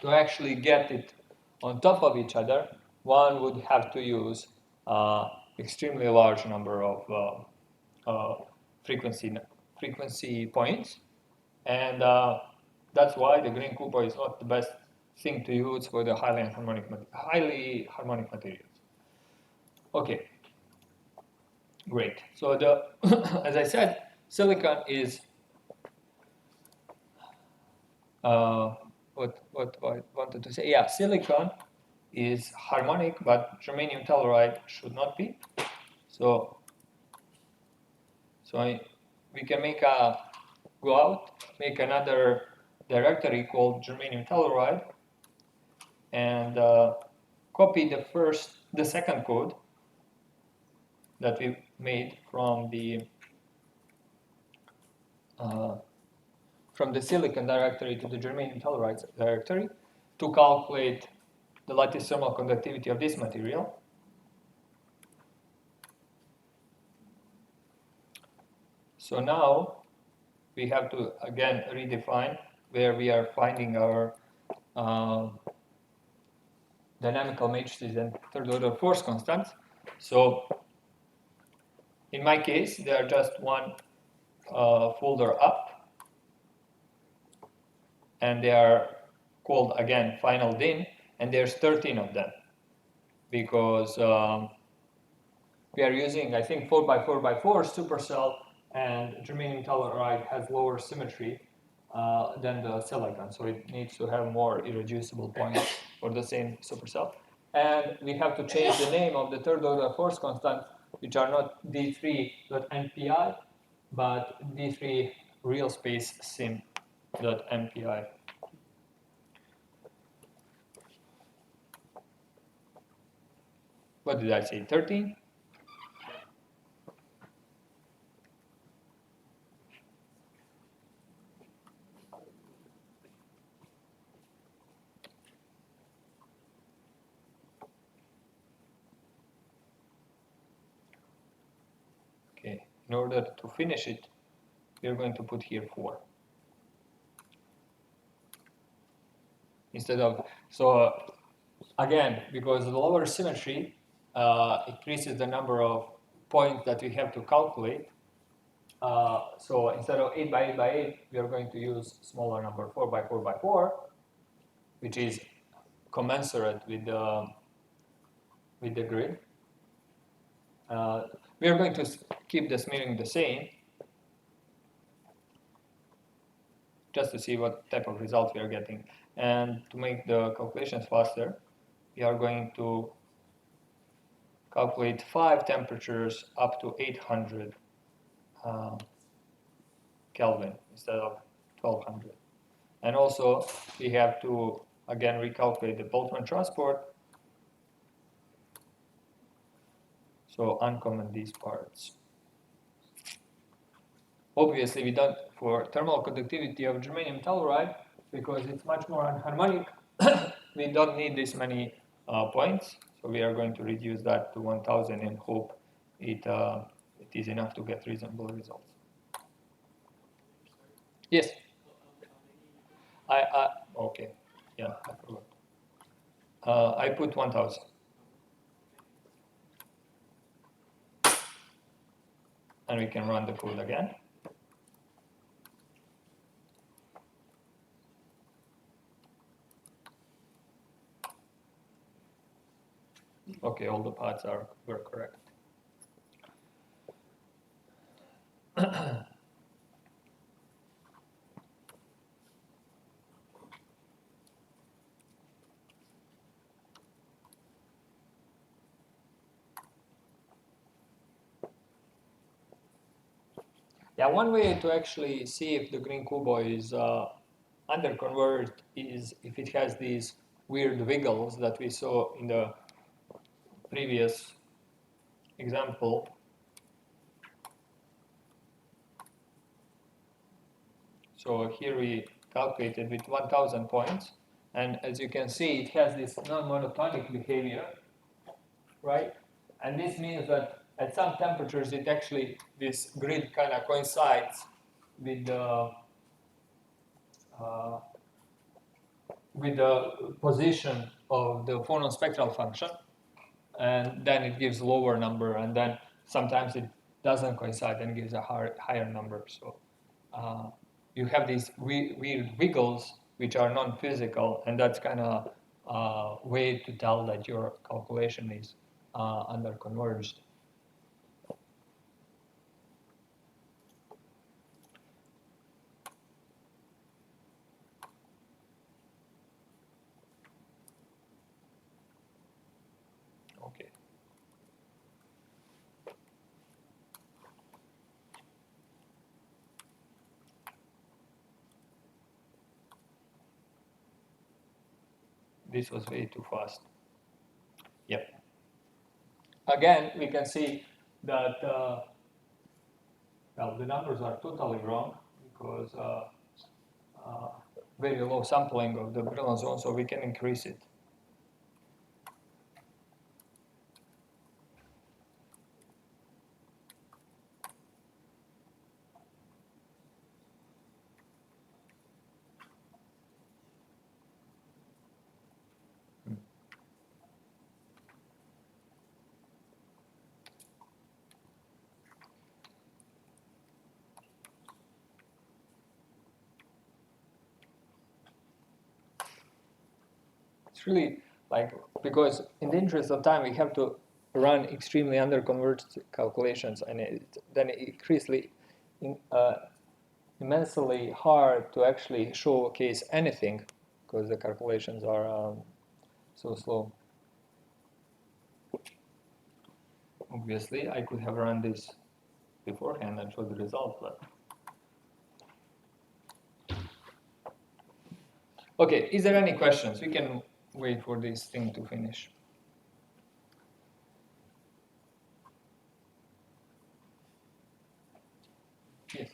to actually get it on top of each other, one would have to use extremely large number of frequency points, and that's why the Green-Kubo is not the best thing to use for the highly harmonic materials. Okay, great. So as I said, silicon is what I wanted to say. Yeah, silicon is harmonic, but germanium telluride should not be. So we can go out, make another directory called germanium telluride, and copy the second code that we made from the silicon directory to the germanium telluride directory to calculate the lattice thermal conductivity of this material. So now we have to again redefine where we are finding our dynamical matrices and third order force constants. So in my case, they are just one folder up, and they are called again final DIN, and there's 13 of them because we are using, I think, 4x4x4 supercell, and germanium telluride has lower symmetry than the silicon, so it needs to have more irreducible points for the same supercell. And we have to change the name of the third order force constants, which are not d3.npi, but d3 real space sim.npi. What did I say, 13? Okay, in order to finish it, we are going to put here 4. Instead of, so again, because the lower symmetry increases the number of points that we have to calculate. So instead of 8x8x8, we are going to use smaller number, 4x4x4, which is commensurate with the grid. We are going to keep the smearing the same, just to see what type of results we are getting. And to make the calculations faster, we are going to calculate 5 temperatures up to 800 Kelvin instead of 1200. And also, we have to again recalculate the Boltzmann transport. So uncomment these parts. Obviously, we don't for thermal conductivity of germanium telluride because it's much more anharmonic. We don't need this many points, so we are going to reduce that to 1000 and hope it is enough to get reasonable results. Yes. Okay. Yeah, I forgot. I put 1000. And we can run the code again. Okay, all the paths were correct. Yeah, one way to actually see if the Green-Kubo is underconverged is if it has these weird wiggles that we saw in the previous example. So here we calculated with 1000 points, and as you can see, it has this non-monotonic behavior, right? And this means that at some temperatures, this grid kind of coincides with the position of the Phonon spectral function, and then it gives lower number, and then sometimes it doesn't coincide and gives a higher number. So you have these weird wiggles which are non-physical, and that's kind of a way to tell that your calculation is underconverged. Okay. this was way too fast. Yep. Again, we can see that well, the numbers are totally wrong because very low sampling of the Brillouin zone, so we can increase it. It's really like, because in the interest of time, we have to run extremely under-converged calculations, and then it increasingly immensely hard to actually showcase anything because the calculations are so slow. Obviously, I could have run this beforehand and showed the result, but okay. Is there any questions? We can wait for this thing to finish. Yes.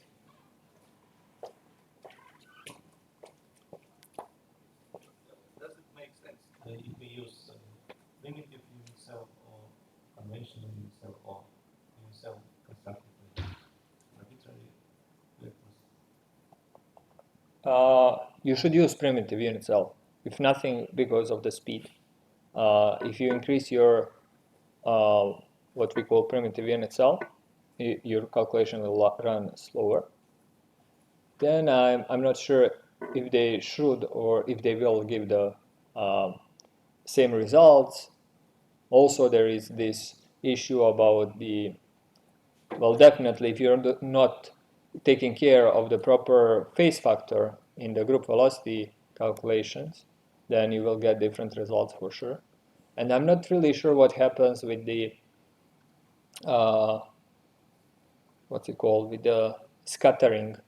Does it make sense if we use primitive unit cell or conventional unit cell or unit cell constructed with arbitrary vectors? You should use primitive unit cell, if nothing because of the speed. If you increase your what we call primitive unit cell, your calculation will run slower. Then I'm not sure if they should or if they will give the same results. Also, there is this issue about the, well, definitely if you're not taking care of the proper phase factor in the group velocity calculations, then you will get different results for sure. And I'm not really sure what happens with the what's it called, with the scattering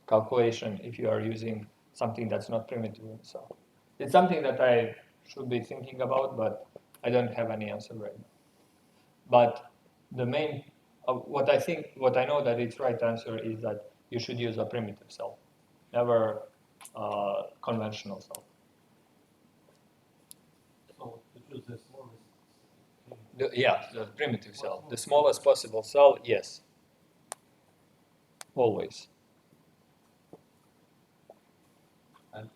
calculation if you are using something that's not primitive. So it's something that I should be thinking about, but I don't have any answer right now. But the main, what I know that its right answer is that you should use a primitive cell, never conventional cell. So to choose the smallest. The primitive cell, the smallest possible cell, yes, always. And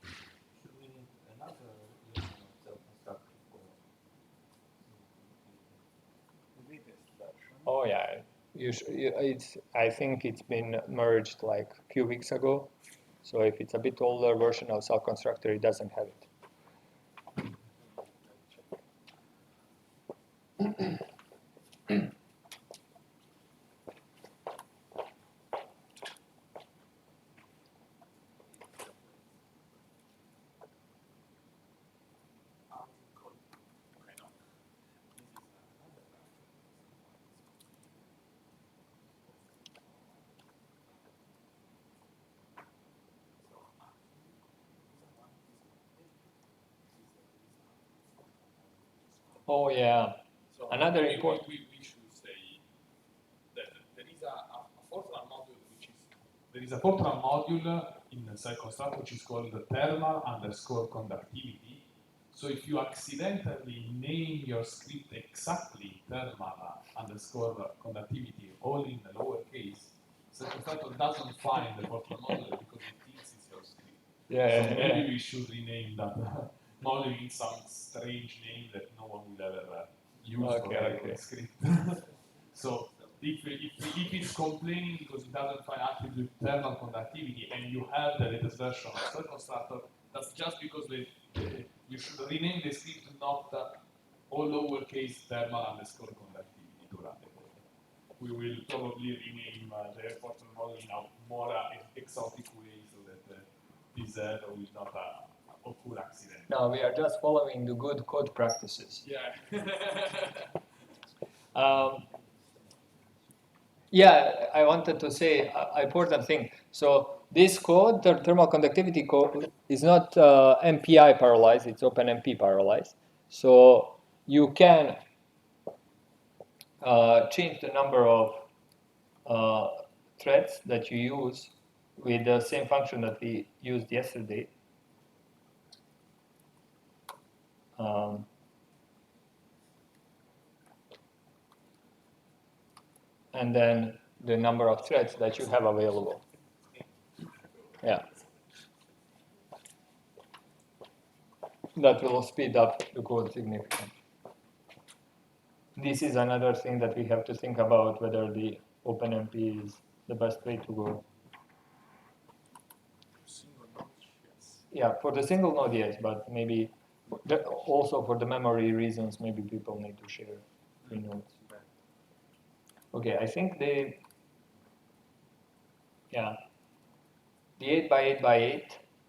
should we need another unit cell constructed for? The latest version. Oh yeah, I think it's been merged like a few weeks ago. So if it's a bit older version of cell constructor, it doesn't have it. Oh yeah. So Another important. we should say that there is a Fortran module in the cell constructor which is called the thermal_conductivity. So if you accidentally name your script exactly thermal_conductivity all in the lowercase, cell constructor doesn't find the Fortran module because it thinks it's your script. Yeah, So maybe we should rename that module in some strange name that no one will ever use for a script. So if it's complaining because it doesn't find attribute thermal conductivity and you have the latest version of cell constructor, that's just because you should rename the script not all lowercase thermal_conductivity to run the code. We will probably rename the Fortran model in a more exotic way so that this error will not occur accidentally. No, we are just following the good code practices. Yeah. Yeah, I wanted to say an important thing. So this code, the thermal conductivity code, is not MPI parallelized, it's OpenMP parallelized. So you can change the number of threads that you use with the same function that we used yesterday. And then the number of threads that you have available. Yeah. That will speed up the code significantly. This is another thing that we have to think about, whether the OpenMP is the best way to go. Single node, yes. Yeah, for the single node, yes, but maybe also for the memory reasons, maybe people need to share 3 nodes. Okay, I think the 8x8x8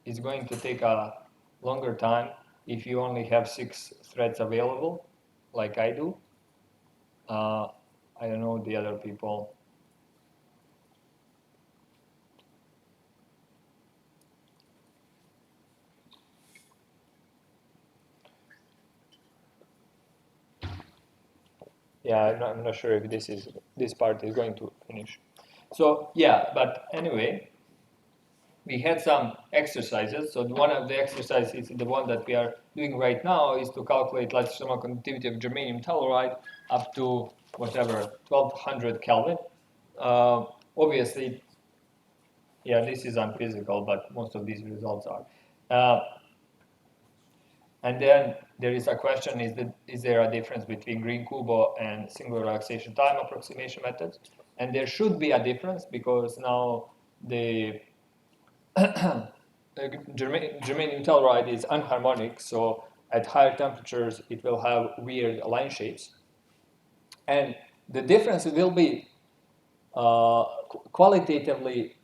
is going to take a longer time if you only have 6 threads available, like I do. I don't know the other people. Yeah, I'm not sure if this part is going to finish. So yeah, but anyway, we had some exercises. So one of the exercises, the one that we are doing right now, is to calculate lattice thermal conductivity of germanium telluride up to whatever 1200 Kelvin. Obviously, yeah, this is unphysical, but most of these results are. And then there is a question: is there a difference between Green-Kubo and single relaxation time approximation methods? And there should be a difference because now the germanium telluride is anharmonic, so at higher temperatures it will have weird line shapes. And the difference will be qualitatively,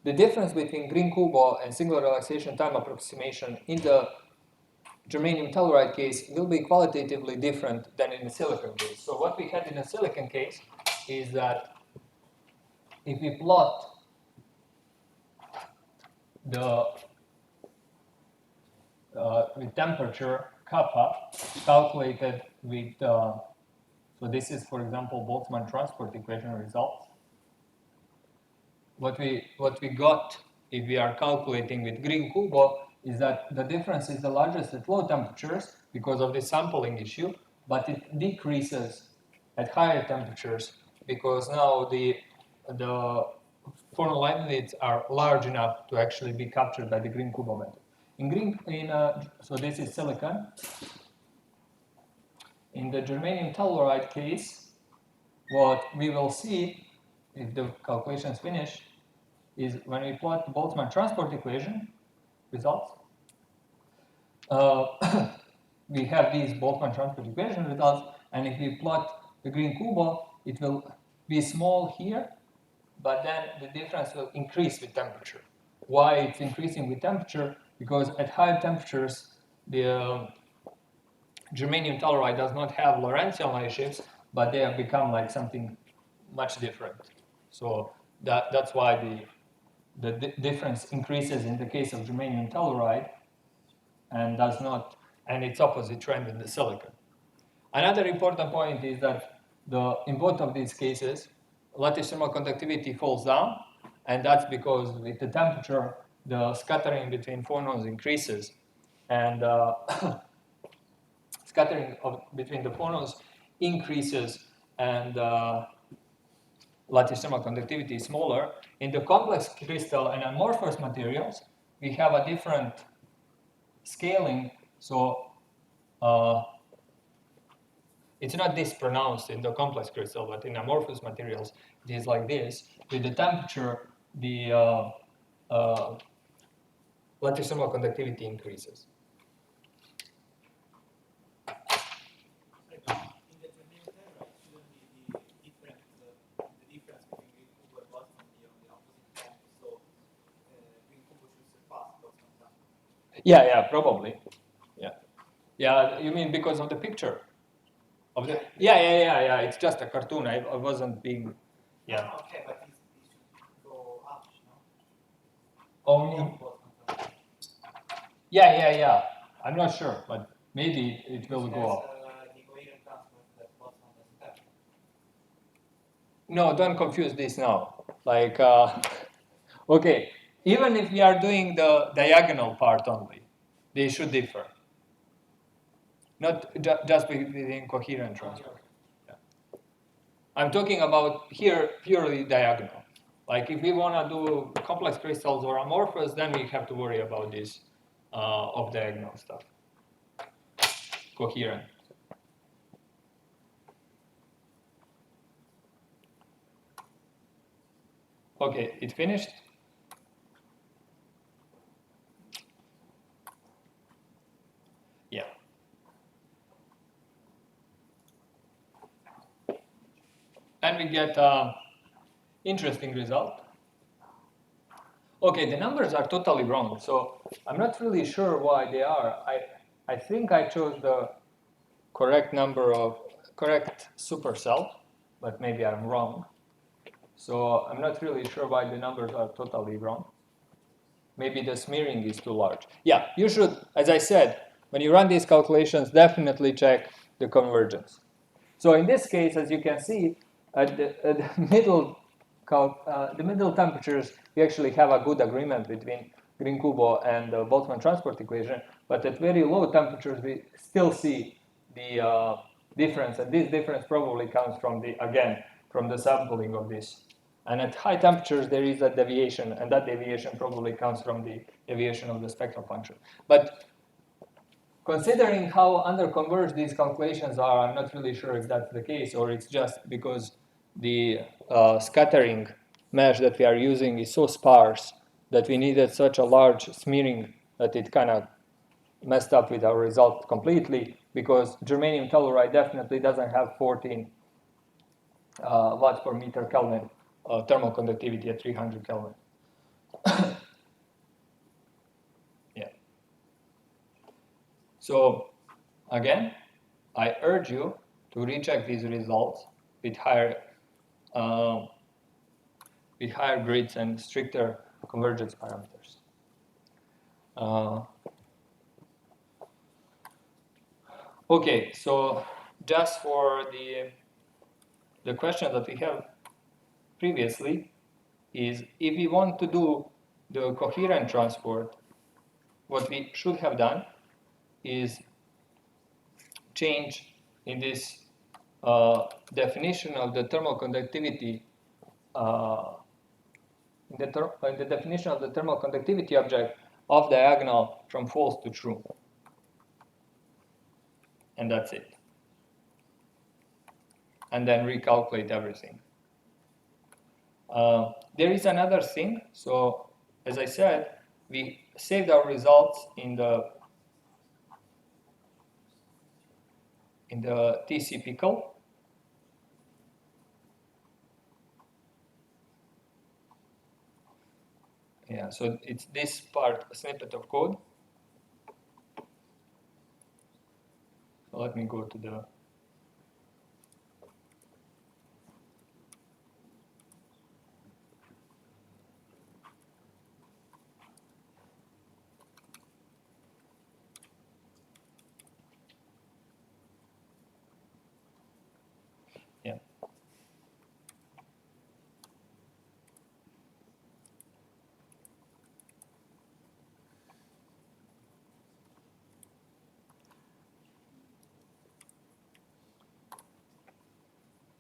the difference between Green-Kubo and single relaxation time approximation in the germanium telluride case will be qualitatively different than in the silicon case. So what we had in the silicon case is that if we plot the with temperature kappa calculated with so this is, for example, Boltzmann transport equation results. What we got if we are calculating with Green-Kubo is that the difference is the largest at low temperatures because of the sampling issue, but it decreases at higher temperatures because now the Phonon line units are large enough to actually be captured by the Green-Kubo method. So this is silicon. In the germanium telluride case, what we will see if the calculations finish is when we plot the Boltzmann transport equation results, we have these Boltzmann transport equation results, and if we plot the Green-Kubo, it will be small here, but then the difference will increase with temperature. Why it's increasing with temperature? Because at higher temperatures, the germanium telluride does not have Lorentzian line shapes, but they have become like something much different. So that's why the difference increases in the case of germanium telluride and does not, and its opposite trend in the silicon. Another important point is that in both of these cases, lattice thermal conductivity falls down, and that's because with the temperature, the scattering between phonons increases, and scattering between the phonons increases, and lattice thermal conductivity is smaller. In the complex crystal and amorphous materials, we have a different scaling, so it's not this pronounced in the complex crystal, but in amorphous materials, it is like this. With the temperature, the lattice thermal conductivity increases. In the germanium telluride, shouldn't be the difference between Green-Kubo and Boltzmann be on the opposite end, so Green-Kubo should surpass Boltzmann transport. Yeah, probably. Yeah, you mean because of the picture? Yeah. It's just a cartoon. I wasn't being. Yeah. Okay, but it should go up, no? Only. Yeah. I'm not sure, but maybe it will go up. The coherent transport that Boltzmann doesn't have. No, don't confuse this now. Like, okay, even if we are doing the diagonal part only, they should differ. Not just within coherent transport. Yeah. I'm talking about here purely diagonal. Like if we want to do complex crystals or amorphous, then we have to worry about this off-diagonal stuff. Coherent. Okay, it finished? Yeah. And we get interesting result. Okay, the numbers are totally wrong, so I'm not really sure why they are. I think I chose the correct number of correct supercell, but maybe I'm wrong. So I'm not really sure why the numbers are totally wrong. Maybe the smearing is too large. Yeah, you should, as I said, when you run these calculations, definitely check the convergence. So in this case, as you can see, at the middle temperatures, we actually have a good agreement between Green-Kubo and the Boltzmann transport equation. But at very low temperatures, we still see the difference, and this difference probably comes from from the sampling of this. And at high temperatures, there is a deviation, and that deviation probably comes from the deviation of the spectral function. But considering how underconverged these calculations are, I'm not really sure if that's the case, or it's just because the scattering mesh that we are using is so sparse that we needed such a large smearing that it kind of messed up with our result completely, because germanium telluride definitely doesn't have 14 watts per meter Kelvin thermal conductivity at 300 Kelvin. Yeah. So again, I urge you to recheck these results with higher grids and stricter convergence parameters. Okay, so just for the question that we have previously is if we want to do the coherent transport, what we should have done is change in this definition of the thermal conductivity in the definition of the thermal conductivity object off diagonal from false to true. And that's it. And then recalculate everything. There is another thing. So as I said, we saved our results in the TC pickle. Yeah, so it's this part, a snippet of code. So let me go to the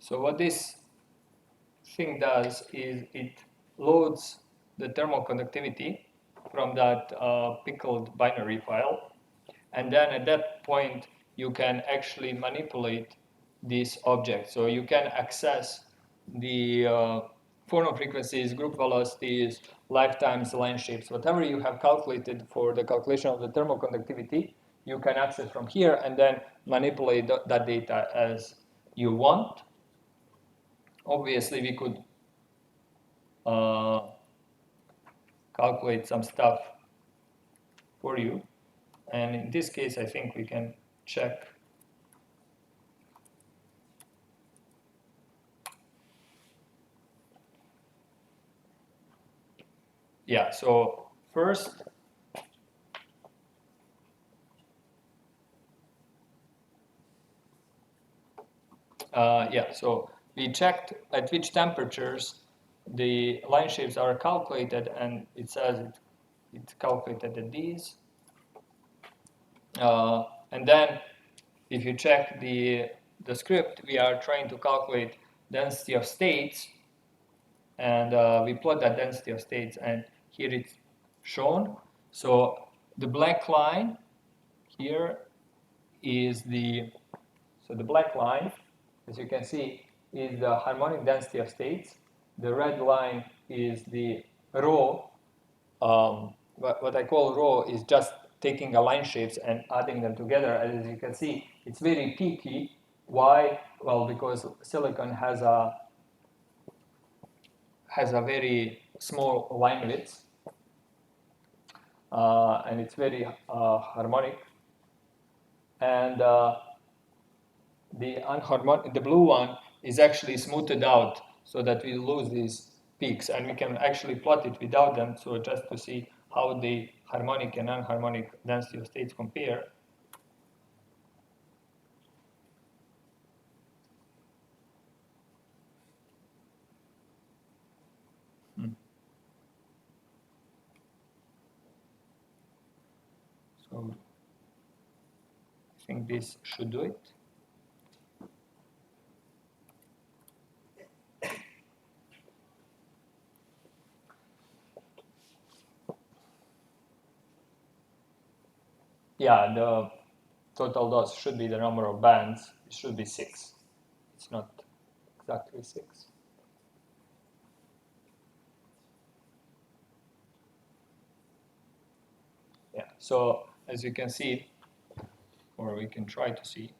So what this thing does is it loads the thermal conductivity from that pickled binary file, and then at that point you can actually manipulate this object. So you can access the Phonon frequencies, group velocities, lifetimes, length shapes, whatever you have calculated for the calculation of the thermal conductivity, you can access from here and then manipulate that data as you want. Obviously, we could calculate some stuff for you. And in this case, I think we can check. Yeah, so first, so we checked at which temperatures the line shapes are calculated, and it says it's calculated at these. And then if you check the script, we are trying to calculate density of states, and we plot that density of states, and here it's shown. So the black line here is the black line, as you can see, is the harmonic density of states. The red line is the rho. What I call rho is just taking the line shapes and adding them together. As you can see, it's very peaky. Why? Well, because silicon has a very small line width, and it's very harmonic. And the blue one is actually smoothed out so that we lose these peaks, and we can actually plot it without them, so just to see how the harmonic and anharmonic density of states compare. So I think this should do it. Yeah, the total loss should be the number of bands. It should be 6. It's not exactly 6. Yeah, so as you can see, or we can try to see,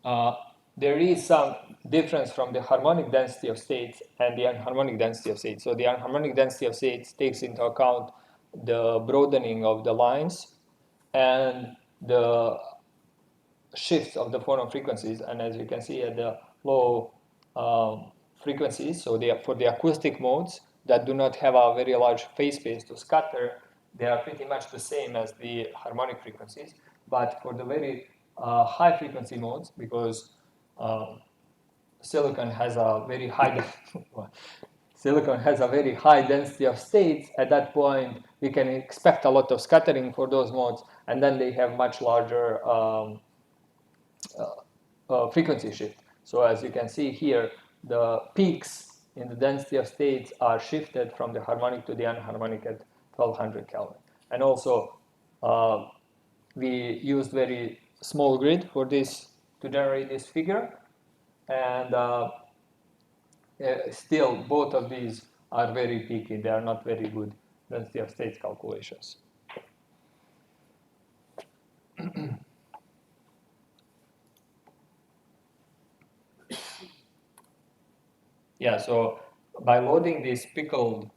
there is some difference from the harmonic density of states and the anharmonic density of states. So the anharmonic density of states takes into account the broadening of the lines and the shifts of the phonon frequencies. And as you can see at the low frequencies, so for the acoustic modes that do not have a very large phase space to scatter, they are pretty much the same as the harmonic frequencies. But for the very high frequency modes, because silicon has a very high density of states, at that point we can expect a lot of scattering for those modes, and then they have much larger frequency shift. So as you can see here, the peaks in the density of states are shifted from the harmonic to the anharmonic at 1200 Kelvin. And also, we used very small grid for this to generate this figure, and still both of these are very peaky. They are not very good density of states calculations. Yeah, so by loading this pickled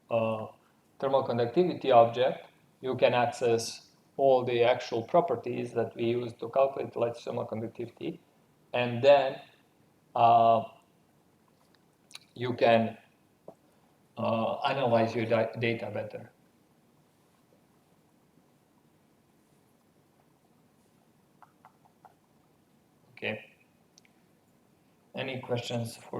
thermal conductivity object, you can access all the actual properties that we use to calculate lattice thermal conductivity, and then you can analyze your data better. Okay. Any questions for